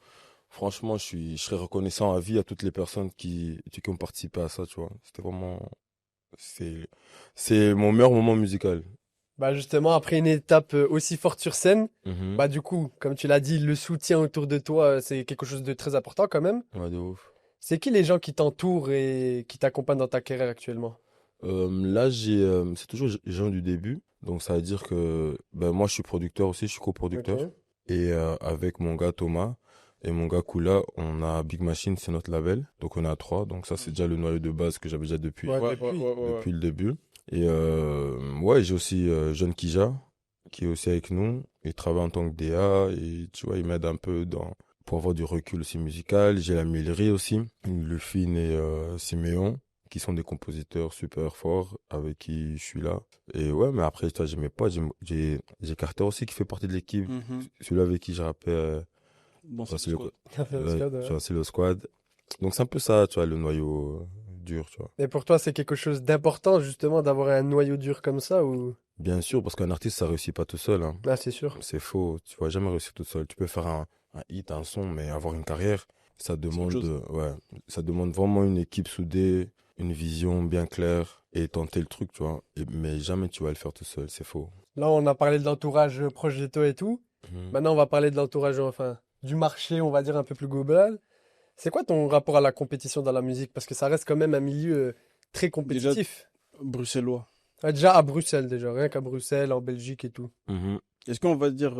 Franchement, je serais reconnaissant à vie à toutes les personnes qui ont participé à ça, tu vois. C'était vraiment, c'est mon meilleur moment musical. Bah justement, après une étape aussi forte sur scène, Mhm. bah du coup, comme tu l'as dit, le soutien autour de toi, c'est quelque chose de très important quand même. Ouais, de ouf. C'est qui les gens qui t'entourent et qui t'accompagnent dans ta carrière actuellement? Là, c'est toujours les gens du début. Donc, ça veut dire que, ben, moi, je suis producteur aussi, je suis coproducteur. Ok. Et avec mon gars Thomas et mon gars Kula, on a Big Machine, c'est notre label. Donc on est à 3. Donc ça, c'est déjà le noyau de base que j'avais déjà depuis, Ouais, Ouais, depuis. depuis le début. Et ouais, j'ai aussi Jeune Kija, qui est aussi avec nous. Il travaille en tant que DA et tu vois, il m'aide un peu pour avoir du recul aussi musical. J'ai la Millerie aussi, Lufin et Siméon, qui sont des compositeurs super forts avec qui je suis là. Et ouais, mais après, toi, j'ai mes potes, j'ai Carter aussi qui fait partie de l'équipe, celui avec qui je rappais Bon, c'est sur le C'est le squad. Donc c'est un peu ça, tu vois, le noyau dur, tu vois. Et pour toi, c'est quelque chose d'important, justement, d'avoir un noyau dur comme ça ou... Bien sûr, parce qu'un artiste, ça réussit pas tout seul, hein. Ah, c'est sûr. C'est faux, tu vas jamais réussir tout seul. Tu peux faire un hit, un son, mais avoir une carrière, ça demande, autre chose. ouais, ça demande vraiment une équipe soudée, une vision bien claire et tenter le truc, tu vois. Mais jamais tu vas le faire tout seul, c'est faux. Là, on a parlé de l'entourage proche de toi et tout. Mhm. Maintenant, on va parler de l'entourage, enfin, du marché, on va dire, un peu plus global. C'est quoi ton rapport à la compétition dans la musique? Parce que ça reste quand même un milieu très compétitif. Bruxellois. Ouais, déjà à Bruxelles, déjà, rien qu'à Bruxelles, en Belgique et tout. Mhm. Est-ce qu'on va dire,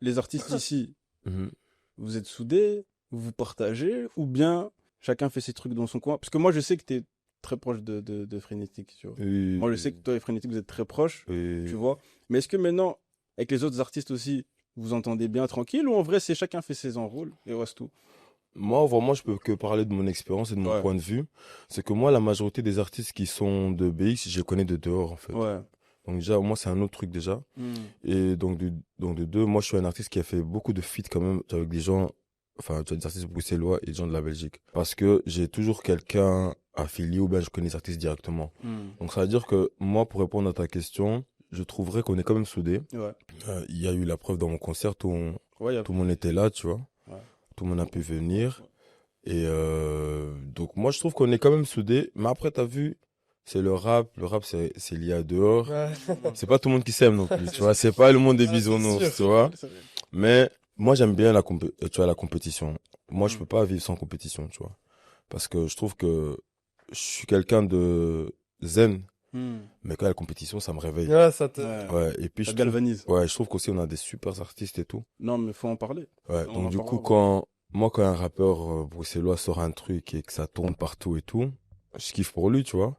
les artistes ici, Mhm. vous êtes soudés, vous vous partagez, ou bien chacun fait ses trucs dans son coin? Parce que moi, je sais que tu es très proche de Frénétique, tu vois. Et- Moi, je sais que toi et Frénétique, vous êtes très proches, et- tu vois. Mais est-ce que maintenant, avec les autres artistes aussi, vous entendez bien tranquille, ou en vrai, c'est chacun fait ses enrôles, et ouais, c'est tout? Moi, vraiment, je peux que parler de mon expérience et de mon Ouais. point de vue. C'est que moi, la majorité des artistes qui sont de BX, je les connais de dehors, en fait. Ouais. Donc déjà, moi, c'est un autre truc déjà. Et donc de deux, moi, je suis un artiste qui a fait beaucoup de feats quand même avec des gens, enfin, tu vois, des artistes bruxellois et des gens de la Belgique. Parce que j'ai toujours quelqu'un affilié ou bien je connais les artistes directement. Donc ça veut dire que moi, pour répondre à ta question, je trouverais qu'on est quand même soudés. Ouais. Il y a eu la preuve dans mon concert où Ouais, tout le monde était là, tu vois. Ouais. Tout le monde a pu venir. Et donc moi, je trouve qu'on est quand même soudés. Mais après, t'as vu, c'est le rap. Le rap, c'est lié à dehors. Ouais. C'est pas tout le monde qui s'aime non plus, tu vois. C'est pas le monde des Ah, c'est bisounours, sûr. tu vois. Mais moi, j'aime bien tu vois, la compétition. Moi, je Mm. peux pas vivre sans compétition, tu vois. Parce que je trouve que je suis quelqu'un de zen, mais quand il y a la compétition, ça me réveille. Ouais, ça te... Ouais. Ouais, et puis Ça je trouve, galvanise. ouais, je trouve qu'aussi on a des super artistes et tout. Non, mais faut en parler. Ouais, On donc en du coup, parlera, quand un rappeur bruxellois sort un truc et que ça tourne partout et tout, je kiffe pour lui, tu vois.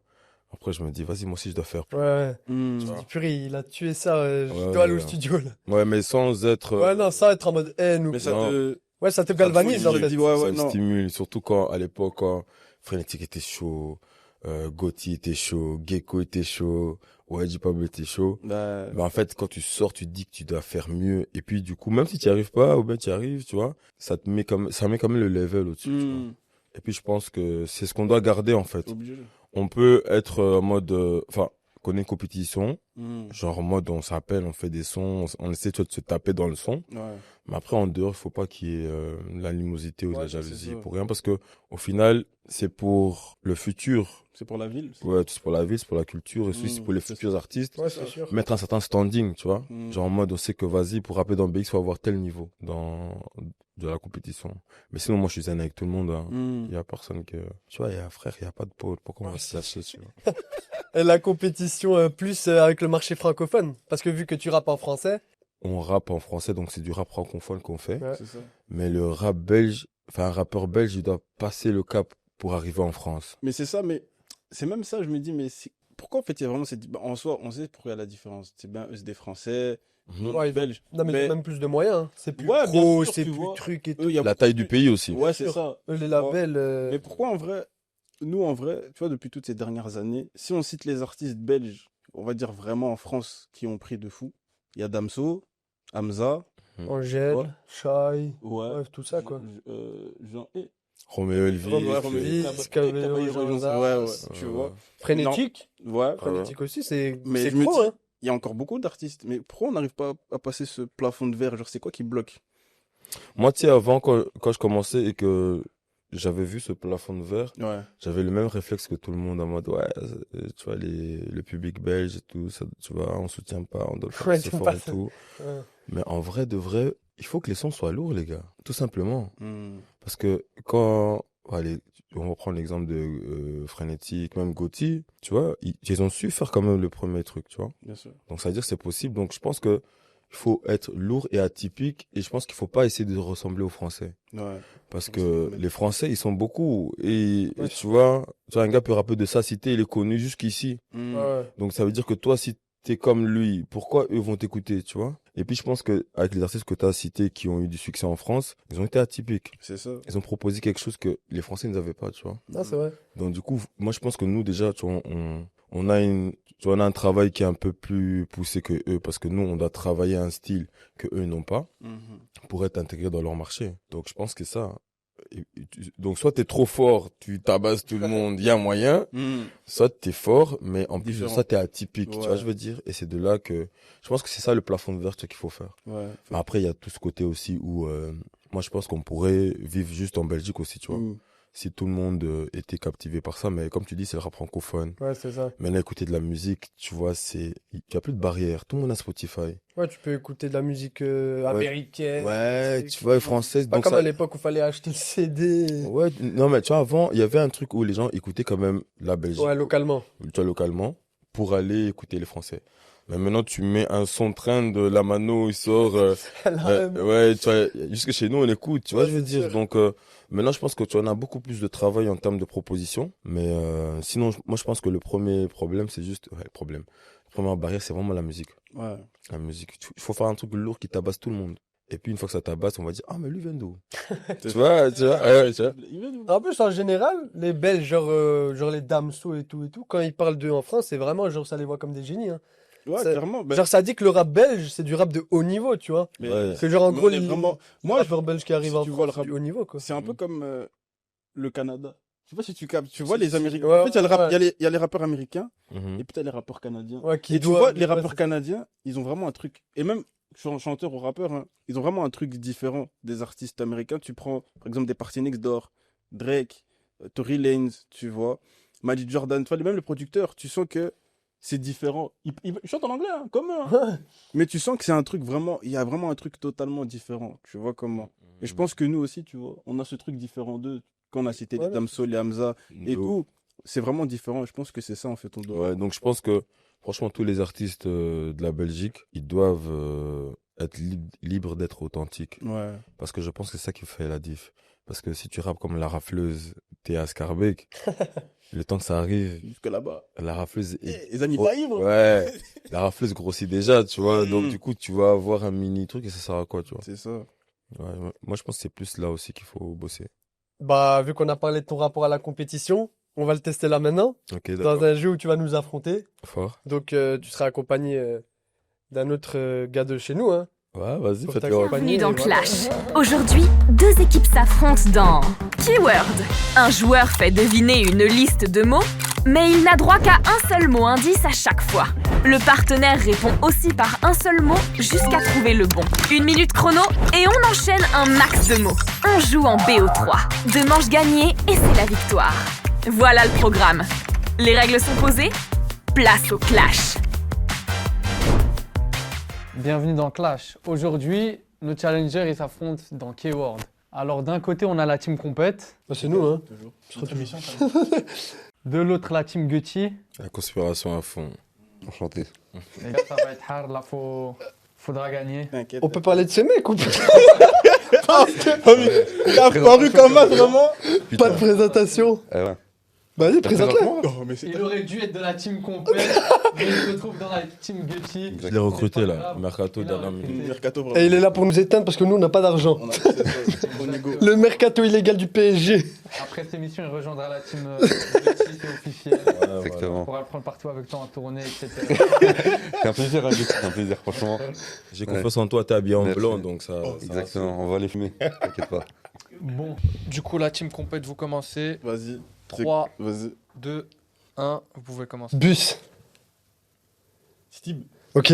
Après, je me dis, vas-y, moi aussi, je dois faire. Ouais, ouais. Mm. Je dis, purée, il a tué ça, je Ouais, dois aller au ouais. studio, là. Ouais, mais sans être... Ouais, non, ça, être en mode haine ou Mais quoi. ça Non. te. Ouais, ça te ça te galvanise, fout, en je fait. dis, ouais, ça ouais, me non. stimule, surtout quand, à l'époque, quand Frénétique était chaud, Gotti était chaud, Gecko était chaud, YG Pablo était chaud. Bah, Bah, en fait, quand tu sors, tu te dis que tu dois faire mieux. Et puis, du coup, même si tu n'y arrives pas, ou bien tu y arrives, tu vois, ça met quand même le level au-dessus, tu vois. Et puis, je pense que c'est ce qu'on doit garder, en fait. obligé. On peut être en mode, enfin, qu'on ait une compétition, genre en mode on s'appelle, on fait des sons, on essaie tu vois, de se taper dans le son. Ouais. Mais après, en dehors, il faut pas qu'il y ait l'animosité ou de Ouais, la ça, c'est jalousie ça. pour rien, parce que au final, c'est pour le futur. C'est pour la ville. Ouais, c'est pour la ville, c'est pour la culture, et aussi c'est pour les c'est futurs artistes. Ouais, c'est sûr. Mettre un certain standing, tu vois. Mm. Genre en mode, on sait que vas-y, pour rapper dans BX, il faut avoir tel niveau de la compétition. Mais sinon, moi, je suis zen avec tout le monde, hein. Mm. Il y a personne que, tu vois, il y a un frère, il y a pas de pote. Pourquoi on va se lâcher, tu vois. Et la compétition plus avec le marché francophone. Parce que vu que tu rappes en français, On rappe en français, donc c'est du rap francophone qu'on fait. ouais. C'est ça. Mais le rap belge, enfin, un rappeur belge, il doit passer le cap pour arriver en France. Mais c'est ça, mais c'est même ça, je me dis, mais pourquoi en fait il y a vraiment cette. En soi, on sait pourquoi il y a la différence. C'est bien, eux, c'est des Français, nous, Ouais, des Belges. Non, mais, Mais- même plus de moyens, hein. C'est plus Ouais, bien pro, sûr, c'est tu plus vois. truc et tout. Eux, il y a La beaucoup taille plus- du pays aussi. Ouais, c'est sûr. ça. Les labels. Mais pourquoi en vrai, nous en vrai, tu vois, depuis toutes ces dernières années, si on cite les artistes belges, on va dire vraiment en France, qui ont pris de fou, il y a Damso, Hamza, Angèle, Ouais. Shai, ouais, ouais, tout ça, quoi. Jean et Roméo Elvis. Roméo Elvis, Elvis, Cabello, Jean-Zas. ouais, tu vois. Frénétique. Ouais. Frénétique aussi, c'est Mais c'est je me pro, dis, hein. il y a encore beaucoup d'artistes, mais pourquoi on n'arrive pas à passer ce plafond de verre? Genre, c'est quoi qui bloque? Moi, tu sais, avant, quand je commençais et que j'avais vu ce plafond de verre, Ouais. j'avais le même réflexe que tout le monde en mode, ouais, tu vois, le public belge et tout, ça, tu vois, on soutient pas, on doit le faire Ouais, assez t'aimes fort pas et ça. tout. Ouais. Mais en vrai, de vrai, il faut que les sons soient lourds, les gars. Tout simplement. Hmm. Parce que quand, allez, on va prendre l'exemple de Frénétique, même Gotti, tu vois, ils ont su faire quand même le premier truc, tu vois. Bien sûr. Donc ça veut dire que c'est possible. Donc je pense que il faut être lourd et atypique et je pense qu'il faut pas essayer de ressembler aux Français. Ouais. Parce Ouais, que c'est- les Français, ils sont beaucoup. Et Ouais, tu vois, un gars peut rapper de sa cité, il est connu jusqu'ici. Hmm. Ouais. Donc ça veut dire que toi, si t'es comme lui, pourquoi eux vont t'écouter, tu vois? Et puis je pense que avec les artistes que tu as cités qui ont eu du succès en France, ils ont été atypiques. C'est ça. Ils ont proposé quelque chose que les Français n'avaient pas, tu vois. Ah, c'est vrai. Donc du coup, moi je pense que nous déjà, tu vois, on a tu vois, on a un travail qui est un peu plus poussé que eux parce que nous on doit travailler un style que eux n'ont pas pour être intégrés dans leur marché. Donc je pense que ça. Donc soit t'es trop fort, tu tabasses tout le monde, il y a moyen. Soit t'es fort, mais en plus de Différent. ça t'es atypique, tu Ouais. vois, je veux dire. Et c'est de là que je pense que c'est ça le plafond de verre qu'il faut faire. Ouais. Mais après il y a tout ce côté aussi où moi je pense qu'on pourrait vivre juste en Belgique aussi, tu vois. Si tout le monde était captivé par ça, mais comme tu dis, c'est le rap francophone. Ouais, c'est ça. Maintenant, écouter de la musique, tu vois, il y a plus de barrières. Tout le monde a Spotify. Ouais, tu peux écouter de la musique américaine. Ouais, tu vois, française. Pas Donc comme ça... à l'époque où il fallait acheter le CD. Ouais, non, mais tu vois, avant, il y avait un truc où les gens écoutaient quand même la Belgique. Ouais, localement. Tu vois, localement, pour aller écouter les Français. Mais maintenant, tu mets un son train de la Mano, il sort. Ouais, tu vois, jusque chez nous, on écoute, tu vois, Ouais, je veux c'est dire. sûr. Donc, maintenant, je pense que tu en as beaucoup plus de travail en termes de propositions. Mais sinon, moi, je pense que le premier problème, c'est juste. Ouais, le problème. La première barrière, c'est vraiment la musique. Ouais. La musique. Il faut faire un truc lourd qui tabasse tout le monde. Et puis, une fois que ça tabasse, on va dire, ah, mais lui vient d'où? Tu vois, ouais, tu vois. En plus, en général, les Belges, genre les Damso et tout, quand ils parlent d'eux en France, c'est vraiment genre ça les voit comme des génies. Hein. Ouais, Ça- clairement. Ben, Genre ça dit que le rap belge, c'est du rap de haut niveau, tu vois. mais Ouais. C'est genre en mais gros on est les vraiment. Moi, rappeurs belges qui arrivent si en tu vois France, le c'est du haut niveau, quoi. c'est un peu comme le Canada. Je sais pas si tu captes. Tu vois Si, les si. Américains. Ouais, En fait, il y a le rap- ouais. il y a les rappeurs américains Mhm. et puis t'as les rappeurs canadiens. Ouais, qui Et tu doivent- vois, les ouais, rappeurs c'est- canadiens, ils ont vraiment un truc. Et même chanteurs ou rappeurs, hein, ils ont vraiment un truc différent des artistes américains. Tu prends, par exemple, des Party Next Door, Drake, Tory Lanez, tu vois, Magic Jordan, tu vois, même le producteur, tu sens que c'est différent. Ils chantent en anglais, hein, comme eux, hein. Mais tu sens que c'est un truc vraiment, il y a vraiment un truc totalement différent. Tu vois comment. Et je pense que nous aussi, tu vois, on a ce truc différent d'eux. Quand on a cité les Ouais, Damso, les Hamza et De ouf. tout, c'est vraiment différent. Je pense que c'est ça, en fait, on doit. Ouais, donc je pense que franchement tous les artistes de la Belgique, ils doivent être libres d'être authentiques Ouais. parce que je pense que c'est ça qui fait la diff. Parce que si tu rappes comme la rafleuse, t'es à Scarbeck, le temps que ça arrive, Jusque là-bas. la rafleuse Les amis Oh, pas ivres. ouais, la rafleuse grossit déjà, tu vois. Donc Mm. du coup, tu vas avoir un mini truc et ça sert à quoi, tu vois. C'est ça. Ouais, moi je pense que c'est plus là aussi qu'il faut bosser. Bah, vu qu'on a parlé de ton rapport à la compétition, on va le tester là maintenant, Ok, dans d'accord. un jeu où tu vas nous affronter. Fort. Donc, tu seras accompagné d'un autre gars de chez nous, hein. Ouais, vas-y, Pour faites-le. t'accompagner. Bienvenue dans Voilà. Clash. Aujourd'hui, deux équipes s'affrontent dans Keyword. Un joueur fait deviner une liste de mots, mais il n'a droit qu'à un seul mot indice à chaque fois. Le partenaire répond aussi par un seul mot jusqu'à trouver le bon. 1 minute chrono et on enchaîne un max de mots. On joue en BO3. 2 manches gagnées et c'est la victoire. Voilà le programme. Les règles sont posées. Place au clash. Bienvenue dans Clash. Aujourd'hui, nos challengers ils s'affrontent dans Keyword. Alors d'un côté, on a la team Compète, Bah, c'est nous, hein. Toujours. Notre émission, de l'autre la team Gucci. La conspiration à fond. Enchanté. Les gars, ça va être hard, là faudra gagner. T'inquiète. On peut parler de ces mecs ou pas? Il a paru comme ça, vraiment. Pas de présentation. Ouais. Vas-y, présente-le. Oh, mais c'est. Il aurait dû être de la team Compète, mais il se retrouve dans la team Gucci. Je l'ai recruté C'est pas là, grave. Mercato Il a dernière recruté. minute. Mercato, vraiment. Et il est là pour nous éteindre parce que nous, on n'a pas d'argent. On a- c'est ça, c'est bon ego. Le mercato illégal du PSG. Après cette émission, il rejoindra la team Gucci, c'est officiel. On Exactement. pourra le prendre partout avec toi en tournée, etc. C'est un plaisir, hein, Guy, c'est un plaisir, franchement. J'ai confiance en toi, t'es habillé en Merci. blanc, donc ça. Exactement, on va les fumer, t'inquiète pas. Bon, Du coup, la team compète, vous commencez. Vas-y. 3, Vas-y. 2, 1, vous pouvez commencer. Bus. Steve. Ok.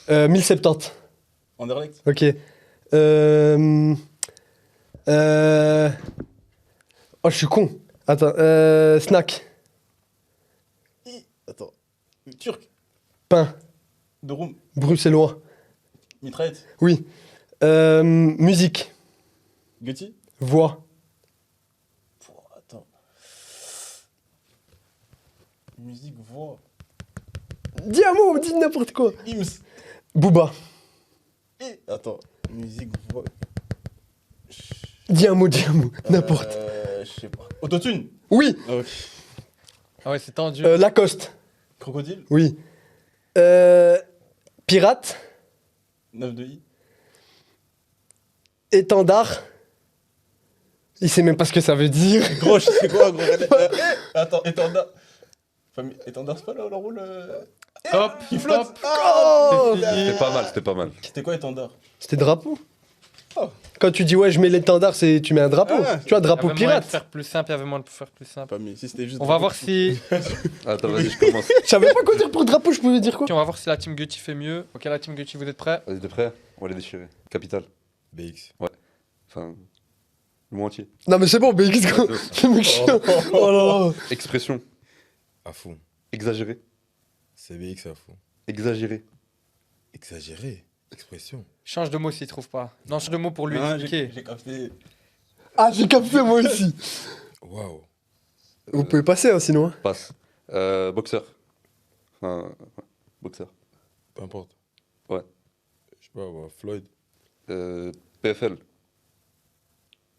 1070. Anderlecht. Ok. Oh, je suis con. Attends. Snack. Attends. Turc. Pain. De Roum. Bruxellois. Mitraillette. Oui. Musique. Gucci. Voix. Attends. Musique, voix. Dis un mot, dis n'importe quoi. Ims. Booba. Et. Attends. Musique, voix. Dis un mot, n'importe. Je sais pas. Autotune. Oui. Ok. Ah ouais, c'est tendu. Lacoste. Crocodile. Oui. Pirate. 9 de I. Étendard. Il sait même pas ce que ça veut dire. Gros, je sais quoi, gros. Attends, étendard. Étendard, c'est pas là le rôle. Top, Qui flotte. top. Oh C'était pas mal, c'était pas mal. C'était quoi étendard? C'était drapeau. Oh. Quand tu dis ouais, je mets l'étendard, c'est tu mets un drapeau. Ah. Tu vois, Il y drapeau avait moyen de pirate. faire plus simple, il y avait moyen de faire plus simple. Pas mis. Si c'était juste. On va voir si, Attends, vas-y, je commence. Je savais pas quoi dire pour drapeau, je pouvais dire quoi. on va voir si la team Gucci fait mieux. Ok, la team Gucci, vous êtes prêts? Vas-y, t'es prêt? On va les déchirer. Capital. BX. Enfin, le mot entier. Non mais c'est bon, BX quoi. C'est mec chiant. Oh là là. Expression. À fond. Exagéré. C'est BX à fond. Exagéré. Exagéré. Expression. Change de mot s'il trouve pas. Non, change de mot pour lui Non, expliquer. j'ai capté. Ah, j'ai capté moi aussi. Waouh. Vous pouvez passer hein, sinon. hein. Passe. Boxeur. Enfin, ouais, boxeur. Peu importe. Ouais. Je sais pas, ouais, Floyd. PFL.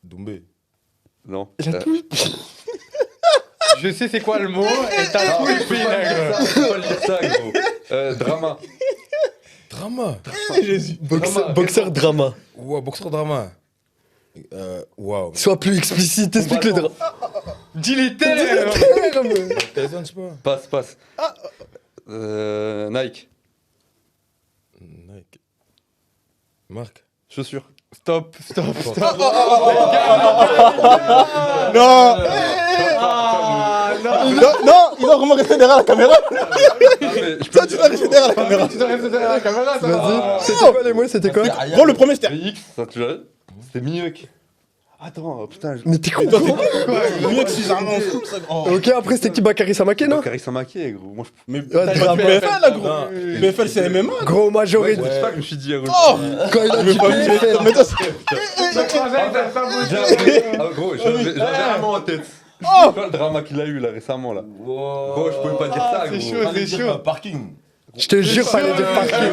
Doumbé. Non. Il a tout. Je sais c'est quoi le mot et t'as tout écrit, nègre. Faut pas lire ça, gros. Drama. Drama. Jésus. Boxeur drama. Wow, boxeur drama. Waouh. Sois plus explicite, explique le drama. Dis les termes. Tyson, je sais pas. Passe. Nike. Nike. Marque. Chaussures. Stop. Non. Non, il doit vraiment rester derrière la caméra. Toi, tu dois rester derrière la caméra. Tu dois rester derrière la caméra, ça va. Vas-y. C'était quoi les mots, c'était quoi? Gros, le premier c'était. X, ça tu l'as? C'était Miyuk. Attends, putain. Mais t'es con. Toi, t'es mieux que si j'arrive en foot, ça. Oh. Ok, après c'était qui Bakary Samake, non? Carissa Maquet, gros. Moi, Mais Ouais, t'as drama. pas du PFL là, gros. Non. PFL c'est MMA. Gros, moi j'aurais je dit. sais pas que je me suis dit, gros. Oh. Quand il a Je veux dit pas me PFL. Mais toi, Ah, gros, j'avais vraiment en tête. Oh. C'est quoi le drama qu'il a eu là récemment là? Gros, je pouvais pas dire ça, gros. c'est chaud, c'est chaud. Parking. Je te jure, fallait dire parking.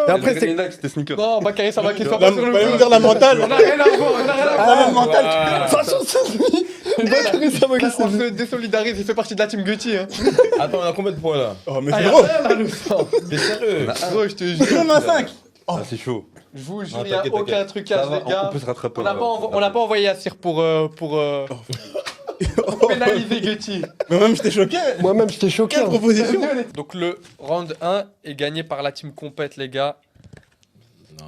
Et après, c'est. Nike, c'était sneaker. Non, Bakary Samake, sois La- pas sur le fallait me coup. dire la mentale. On a rien à voir, on a rien à voir. La même mentale. De toute façon, c'est lui. Bakary Samake, c'est On lui. se désolidarise, il fait partie de la team Gucci. Hein. Attends, on a combien de points là? Oh, mais Ah, c'est y'a gros. rien là, le sang. T'es sérieux? Gros, je te jure. On a 5. Ah, c'est chaud. Je vous jure, Ah, il n'y a t'inquiète, aucun t'inquiète. truc Ça à va, les on gars. peut se rattraper. On n'a pas envoyé Yassir pour pénaliser Gucci. Mais même, j'étais choqué. Moi-même, j'étais choqué. Quelle hein. proposition. Donc le round 1 est gagné par la team compète, les gars. Non,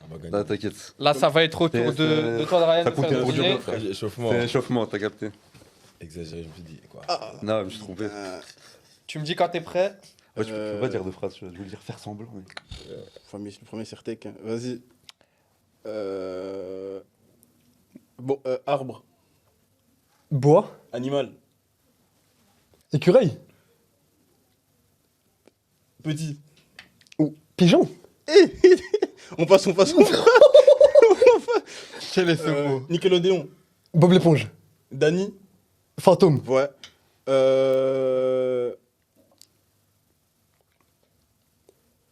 on va Ah, gagner. t'inquiète. Là, ça va être au tour de toi, Ryan, Ça de comptait faire pour deviner. dur, frère. Échauffement. C'est échauffement, t'as capté. Exagéré, je me suis dit quoi. Non, je me suis trompé. Tu me dis quand t'es prêt. Ouais, tu peux pas dire de phrase, je voulais dire faire semblant. Mais... Enfin, mais le premier c'est Rtek. Hein. Vas-y. Bon, arbre. Bois. Animal. Écureuil. Petit. Ou pigeon. On passe. Quel est ce mot Nickelodeon. Bob l'éponge. Danny. Fantôme. Ouais.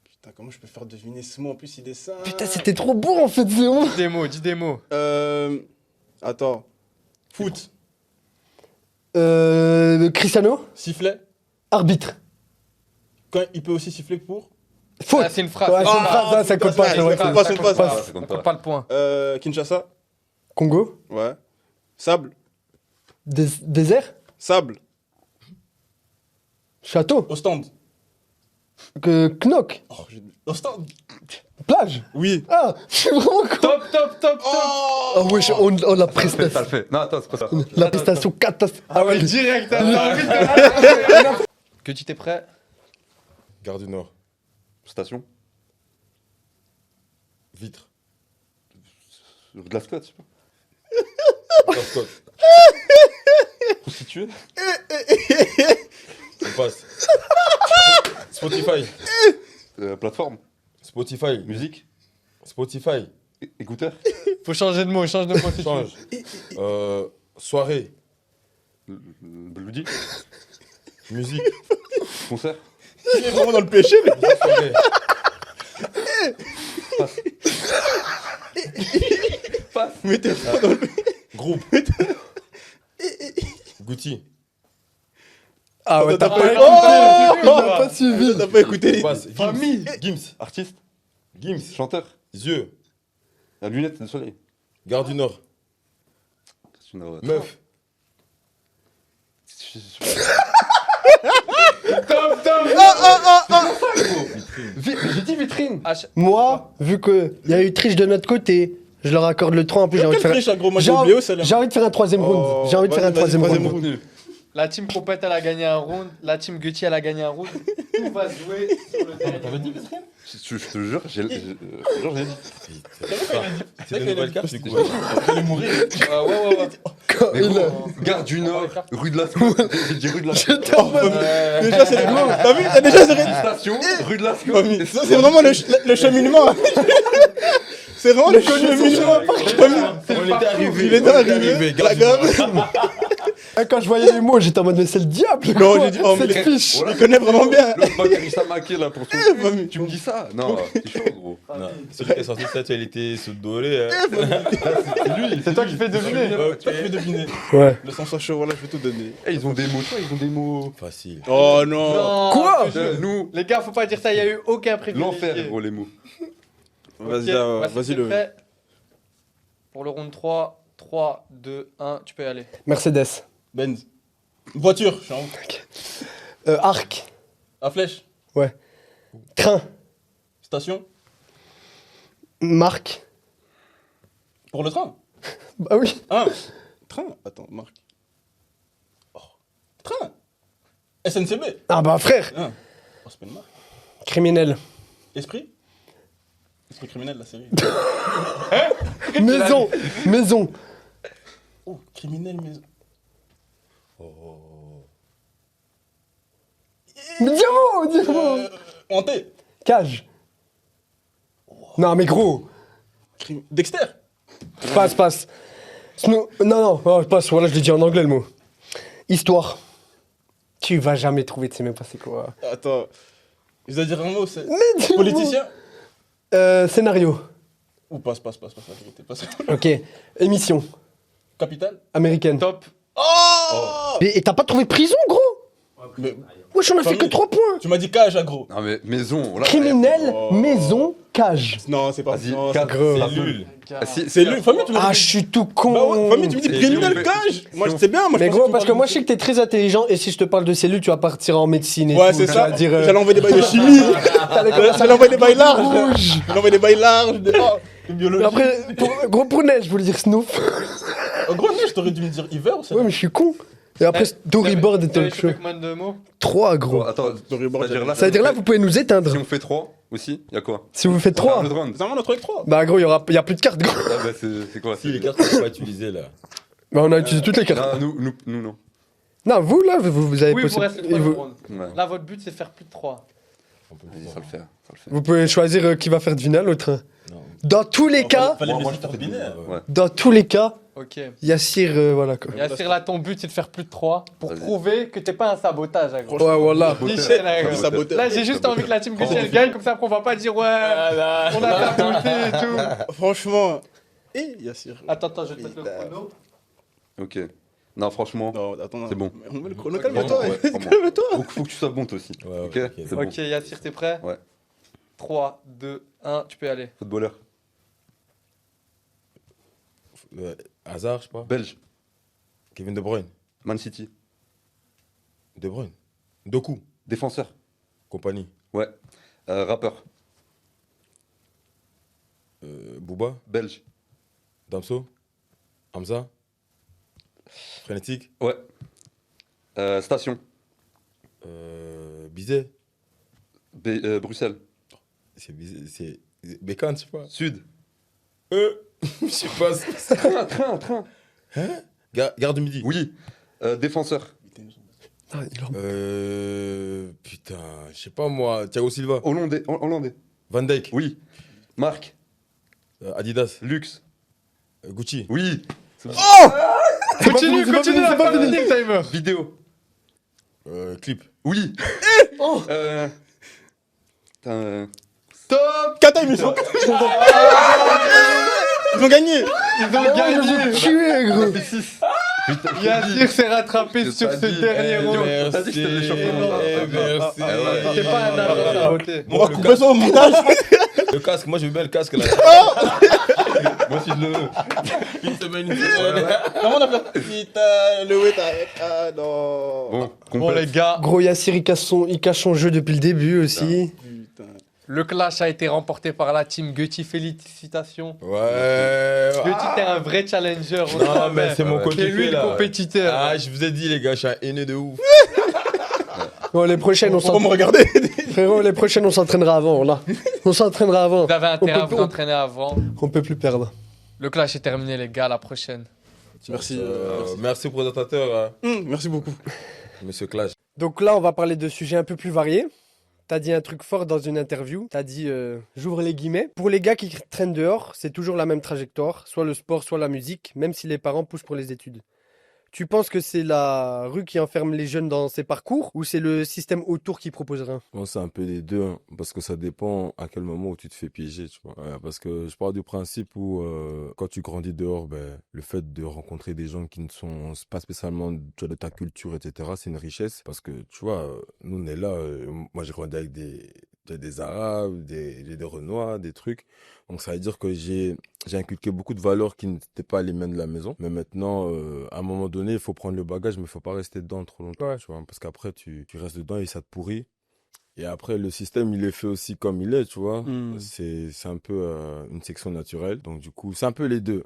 Putain, comment je peux faire deviner ce mot? En plus, il est ça. Putain, c'était trop beau en fait, c'est bon. Dis des mots. Attends. Foot. Cristiano. Sifflet. Arbitre. Quand il peut aussi siffler pour. Faute. Ah, c'est une phrase. Ouais, c'est une phrase, hein, ça compte pas. c'est vrai, ça c'est- compte pas, ça compte pas. passe. Ah, ça Ça compte compte pas. pas le point. Kinshasa. Congo. Ouais. Sable. Désert. Sable. Château. Ostende. Knock. Oh, Ostende. Plage. Oui. Ah, je suis vraiment con. Top. Ah wesh, on la Ça le prestation. fait. Non, attends, c'est pas ça. La prestation catastrophique. Ah ouais, direct. Attends, que tu t'es prêt? Gare du Nord. Station. Vitre. De la Scott, je sais pas. Scott. Prostituée. On passe. Spotify. Plateforme. Spotify. Musique. Spotify. Écouteur. Faut changer de mot, change de mot si tu veux. Change. Soirée. Bloody. Musique. Concert. Il est vraiment dans le péché, mais. Soirée. Mettez pas dans le. Groupe. Gucci. Ah ouais, t'as T'as pas pas écouté. écouté. Il a pas suivi. T'as pas écouté. Passe. Famille. Gims. Artiste, Gims. chanteur, Yeux. la lunette de soleil. Gare du Nord. Meuf. Top, top. J'ai dit vitrine. Moi, vu qu'il y a eu triche de notre côté, je leur accorde le 3. En plus, j'ai envie de Quel faire. triche, gros, moi j'ai J'ai oublié envie, au salaire. j'ai envie de faire un troisième round. J'ai envie de faire un troisième round. La team Compète, elle a gagné un round. La team Gucci, elle a gagné un round. Tout va se jouer sur le terrain. Je te jure, j'ai dit. C'est des nouvelles cartes, du coup. Ouais. Quand Mais il a- gros, Gare du Nord, rue de la Scotte. J'ai dit rue de la Scotte. Déjà, c'est T'as vu? T'as déjà, c'est Station, rue de la Scotte. Ça, c'est vraiment le cheminement. C'est vraiment le cheminement. On était arrivé. Il était arrivé. La gare. Quand je voyais les mots, j'étais en mode, mais c'est le diable. Non, j'ai dit, oh, mais Cette fiche. il connaît vraiment bien. Le Bakarissa Maké là pour ton. Tu me dis ça? Non, c'est chaud gros. Non, celui qui est sorti ça, il était sous doré. C'est toi qui fais deviner. Tu peux deviner. Ouais. Le sang soit chaud, voilà, je vais tout donner. Eh, ils ont des mots, toi, ils ont des mots. Facile. Oh non. Non, Quoi je te jure. Nous, Les gars, faut pas dire ça, il y a eu aucun privilégié. l'enfer gros les mots. Vas-y, Ok, vas-y, t'es le. prêt pour le round 3. 3, 2, 1, tu peux y aller. Mercedes. Benz. Voiture, je suis en haut. Arc. À flèche. Train. Station. Marque. Pour le train. Bah oui. Ah. Train. Attends, marque. Oh. Train. SNCB. Ah bah frère. Ah. Oh, c'est pas une marque. Criminel. Esprit. Esprit criminel, la série. Maison. Maison. Oh, criminel, mais. Diamant. Hanté. Cage. Non mais gros. Dexter. Passe. Non, oh, passe. Voilà, je l'ai dit en anglais le mot. Histoire. Tu vas jamais trouver, tu sais même pas c'est quoi. Attends. Je dois dire un mot, c'est. Mais dis-moi. Politicien. Scénario. Ou passe, la vérité, passe. Ok. Émission. Capitale. Américaine. Top. Oh Et t'as pas trouvé prison, gros? Mais, Wesh, on a fait que Famille. 3 points. tu m'as dit cage, agro. Non mais maison, là. Criminel, Oh. maison, cage. Non, c'est pas Vas-y, non, quatre. Gros. C'est nul. Ah, si- C'est lui. Famille, tu m'as Ah, dit. je suis tout Bah con. ouais, famille, tu me dis Et criminel, si on fait- cage. Moi, si je on- sais bien. Moi, Mais je gros, pensais parce que moi, je sais tu que t'es très intelligent et si je te parle de cellules, tu vas partir en médecine et Ouais, tout. c'est Tu ça. vas dire, J'allais envoyer des bails de chimie. J'allais envoyer des bails larges. J'allais envoyer des bails larges. De biologie. Après, gros pour neige, je voulais dire Snoop. En gros, neige, t'aurais dû me dire hiver ou ça. Ouais, mais je suis con. Et après, storyboard et talk show. Combien de mots 3, gros. Bon, attends, Storyboard, c'est-à-dire là, Ça veut dire là, vous pouvez nous éteindre. Si on fait 3 aussi, y'a quoi? Si vous faites On a 3. un autre round. C'est vraiment notre truc 3. Bah, gros, y a plus de cartes, gros. Ah bah c'est quoi? Si les cartes sont pas utilisées là. Bah, on a utilisé toutes les cartes. Non, nous non. Non, vous, là, vous avez Oui, vous possible. restez et 3 vous, rounds. Ouais. Là, votre but, c'est de faire plus de 3. Vas-y, ça va le faire. vous pouvez choisir qui va faire deviner l'autre. Non. Dans tous les cas, Fallait me Moi, laisser je fais binaire. Ouais. dans tous les cas, Ok. Yassir, voilà quoi. Yassir, là, ton but, c'est de faire plus de 3 pour Vas-y. prouver que t'es pas un sabotage, agro. Ouais, voilà. Nickel, agro. Le saboteur. Là, j'ai juste envie que la team Gucci elle gagne, comme ça, après, on va pas dire ouais, on a saboté et tout. Franchement. Et Yassir. Attends, je vais te mettre le chrono. Ok. Non, franchement. Non, attends. C'est bon. On met le chrono, Ouais, calme-toi. ouais, vraiment. Calme-toi. Faut que tu sois bon toi aussi. Ouais, Ok, ok, c'est bon. Ok, Yassir, t'es prêt Ouais. 3, 2, 1, tu peux y aller. Footballeur. Hazard, je sais pas. Belge. Kevin De Bruyne. Man City. De Bruyne. Doku. Défenseur. Compagnie. Ouais. Rappeur. Booba. Belge. Damso. Hamza. Frénétique. Ouais. Station. Bizet. Bruxelles. C'est Bizet. C'est Bécane, je sais pas. Sud. Je sais pas. Train. Gare du Midi. Oui. Défenseur. Ah, Putain, je sais pas moi. Thiago Silva. Hollandais. Van Dijk. Oui. Marque. Adidas. Luxe. Gucci. Oui. Continue, c'est pas fini. timer. Vidéo. Clip. Oui. Oh. Putain, Top. Kata, ils sont. Ils ont gagné. Ils ont gagné. Tué, gros. Yassir s'est rattrapé Je sur t'ai ce dit, dernier round. Merci, T'as dit que je t'avais chopé. merci. C'est pas un artiste à voter. On va couper ça au montage. Le casque, moi je veux bien le casque là. Moi aussi, je le veux. Une semaine. Comment on a fait putain, le wait, ah non. Bon, Bon les gars, Gros Yassir, il cache son jeu depuis le début aussi. Putain. le clash a été remporté par la team Guti. Félicitations. Ouais. Guti, t'es un vrai challenger. on Non, savait. mais c'est mon Ouais. côté. C'est lui le là. compétiteur. Ah, je vous ai dit, les gars, je suis un haineux de ouf. Bon, les prochaines, on Faut me s'entraînera. regarder. Frérot, les prochaines, on s'entraînera avant, là. On s'entraînera avant. Vous avez intérêt On à peut- vous entraîner avant. On peut plus perdre. Le clash est terminé, les gars. À la prochaine. Merci. Merci, présentateur, Merci beaucoup. monsieur Clash. Donc là, on va parler de sujets un peu plus variés. T'as dit un truc fort dans une interview. T'as dit, j'ouvre les guillemets. Pour les gars qui traînent dehors, c'est toujours la même trajectoire. Soit le sport, soit la musique, même si les parents poussent pour les études. Tu penses que c'est la rue qui enferme les jeunes dans ces parcours ou c'est le système autour qui propose rien? Moi, c'est un peu les deux, hein, parce que ça dépend à quel moment où tu te fais piéger, tu vois. Parce que je pars du principe où, quand tu grandis dehors, ben, le fait de rencontrer des gens qui ne sont pas spécialement tu vois, de ta culture, etc., c'est une richesse. Parce que, tu vois, nous, on est là, moi, j'ai grandi avec des Arabes, des Renois, des trucs. Donc, ça veut dire que j'ai inculqué beaucoup de valeurs qui n'étaient pas les miennes de la maison. Mais maintenant, à un moment donné, il faut prendre le bagage, mais il faut pas rester dedans trop longtemps, Ouais. tu vois. Parce qu'après, tu restes dedans et ça te pourrit. Et après, le système, il est fait aussi comme il est, tu vois. C'est un peu une section naturelle. Donc, du coup, c'est un peu les deux.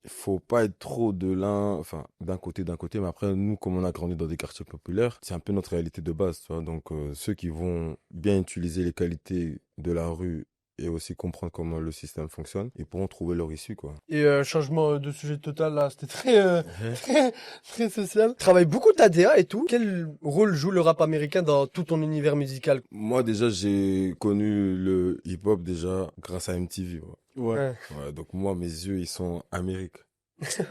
Il faut pas être trop de l'un, enfin, d'un côté, mais après, nous, comme on a grandi dans des quartiers populaires, c'est un peu notre réalité de base, tu vois. Donc, ceux qui vont bien utiliser les qualités de la rue et aussi comprendre comment le système fonctionne, ils pourront trouver leur issue, quoi. Et changement de sujet total là, c'était très social. Travaille beaucoup d'ADA et tout. Quel rôle joue le rap américain dans tout ton univers musical? Moi, déjà, j'ai connu le hip-hop déjà grâce à MTV, ouais. Ouais. Ouais, donc moi, mes yeux, ils sont Amérique.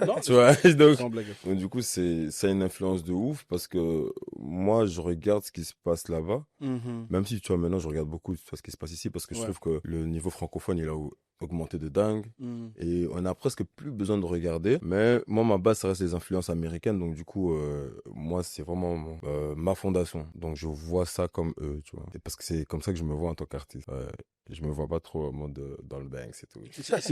Non, Tu vois, donc, sans blague. donc du coup, ça a une influence de ouf parce que moi, je regarde ce qui se passe là-bas. Même si, tu vois, maintenant, je regarde beaucoup tu vois, ce qui se passe ici parce que je Ouais. trouve que le niveau francophone, il a augmenté de dingue. Et on a presque plus besoin de regarder. Mais moi, ma base, ça reste les influences américaines. Donc, du coup, moi, c'est vraiment ma fondation. Donc, je vois ça comme eux, tu vois. Et parce que c'est comme ça que je me vois en tant qu'artiste. Ouais. Je me vois pas trop en mode dans le bang, c'est tout.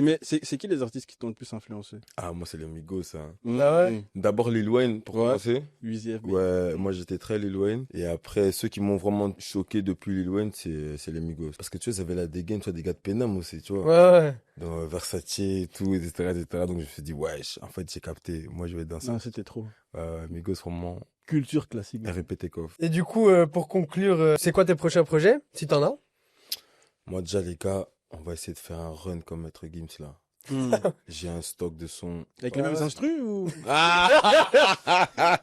Mais c'est qui les artistes qui t'ont le plus influencé? Ah, moi, c'est les Migos, hein. Ah ouais? D'abord, Lil Wayne, pour Ouais. commencer. Wheezy F. Ouais, moi j'étais très Lil Wayne. Et après, ceux qui m'ont vraiment choqué depuis Lil Wayne, c'est les Migos. Parce que tu vois, ils avaient la dégaine, tu vois, des gars de Paname aussi, tu vois. Ouais, ouais. Dans Versace et tout, etc., etc. Donc je me suis dit, wesh, en fait, j'ai capté. Moi, je vais dans ça. Non, c'était trop. Migos, vraiment, Culture classique. RP Takeoff. Et du coup, pour conclure, c'est quoi tes prochains projets, si t'en as? Moi, déjà, les gars, on va essayer de faire un run comme Maître Gims, là. J'ai un stock de sons. Avec les mêmes instrus ou?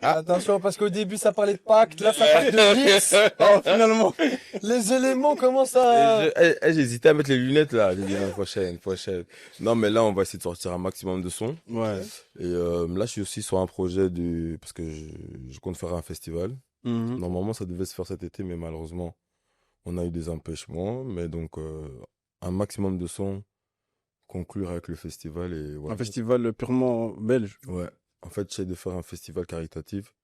Attention, parce qu'au début, ça parlait de pacte, là, ça parle de mix. Oh, finalement. Les éléments commencent à... J'ai hésité à mettre les lunettes, là. J'ai dit, non, prochaine. Non, mais là, on va essayer de sortir un maximum de sons. Ouais. Et là, je suis aussi sur un projet parce que je compte faire un festival. Normalement, ça devait se faire cet été, mais malheureusement, on a eu des empêchements. Mais donc, un maximum de sons, conclure avec le festival. Et voilà. Un festival purement belge. Ouais. En fait, j'essaie de faire un festival caritatif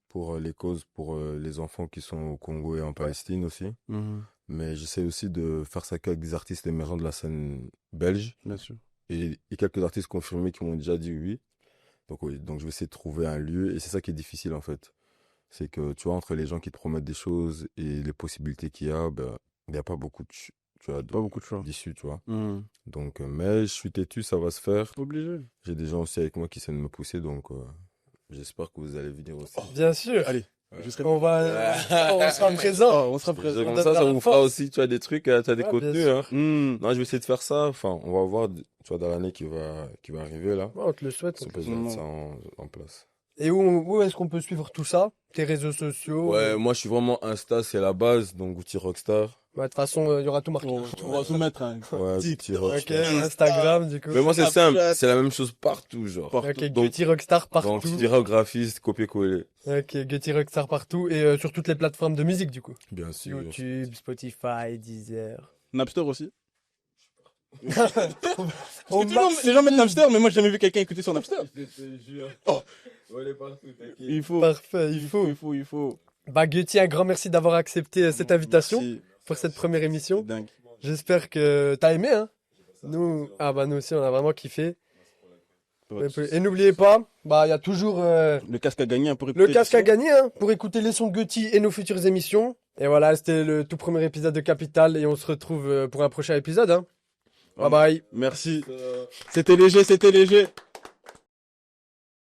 pour les causes, pour les enfants qui sont au Congo et en Palestine aussi. Mais j'essaie aussi de faire ça avec des artistes émergents de la scène belge. Bien sûr. Et quelques artistes confirmés qui m'ont déjà dit oui. Donc, oui, donc je vais essayer de trouver un lieu. Et c'est ça qui est difficile, en fait. C'est que, tu vois, entre les gens qui te promettent des choses et les possibilités qu'il y a, ben, il n'y a pas beaucoup Pas beaucoup de choix. d'issues, tu vois. Donc, mais je suis têtu, ça va se faire. Obligé. J'ai des gens aussi avec moi qui essaient de me pousser, donc j'espère que vous allez venir aussi. Bien sûr. Allez. Ouais. Je serai... On sera présent. on sera présent. Comme on ça donnera vous la fera force. aussi, tu vois, des trucs, tu as des Ouais, contenus, bien hein. Non, je vais essayer de faire ça. Enfin, on va voir, tu vois, dans l'année qui va arriver, là. Ouais, on te le souhaite. Si on peut mettre ça en place. Et où est-ce qu'on peut suivre tout ça? Tes réseaux sociaux? Ouais, moi, je suis vraiment Insta, c'est la base, donc Gucci Rockstar. Bah, de toute façon, il y aura tout marqué. On va tout mettre. Hein. Ouais, Gucci Rockstar. Ok, Instagram, du coup. Mais moi, c'est simple, c'est la même chose partout, genre. Ok, Donc- Guti Rockstar partout. Donc, tu diras au graphiste, copier-coller. Ok, Guti Rockstar partout. Et sur toutes les plateformes de musique, du coup. Bien sûr. YouTube, Spotify, Deezer. Napster aussi. On Parce que toujours, les gens mettent Napster, mais moi j'ai jamais vu quelqu'un écouter sur Napster. Je te jure. Oh. On est partout, t'inquiète. Il faut. Parfait, il faut. Il faut. Bah, Guti, un grand merci d'avoir accepté cette invitation Merci. pour cette première émission. C'est dingue. J'espère que t'as aimé, hein. Nous aussi, on a vraiment kiffé. Et n'oubliez pas, bah, il y a toujours Le casque à gagner hein, pour écouter le casque à l'émission. gagner, hein, pour écouter les sons de Guti et nos futures émissions. Et voilà, c'était le tout premier épisode de Capital et on se retrouve pour un prochain épisode, hein. Bye bye. Merci. C'était léger, c'était léger.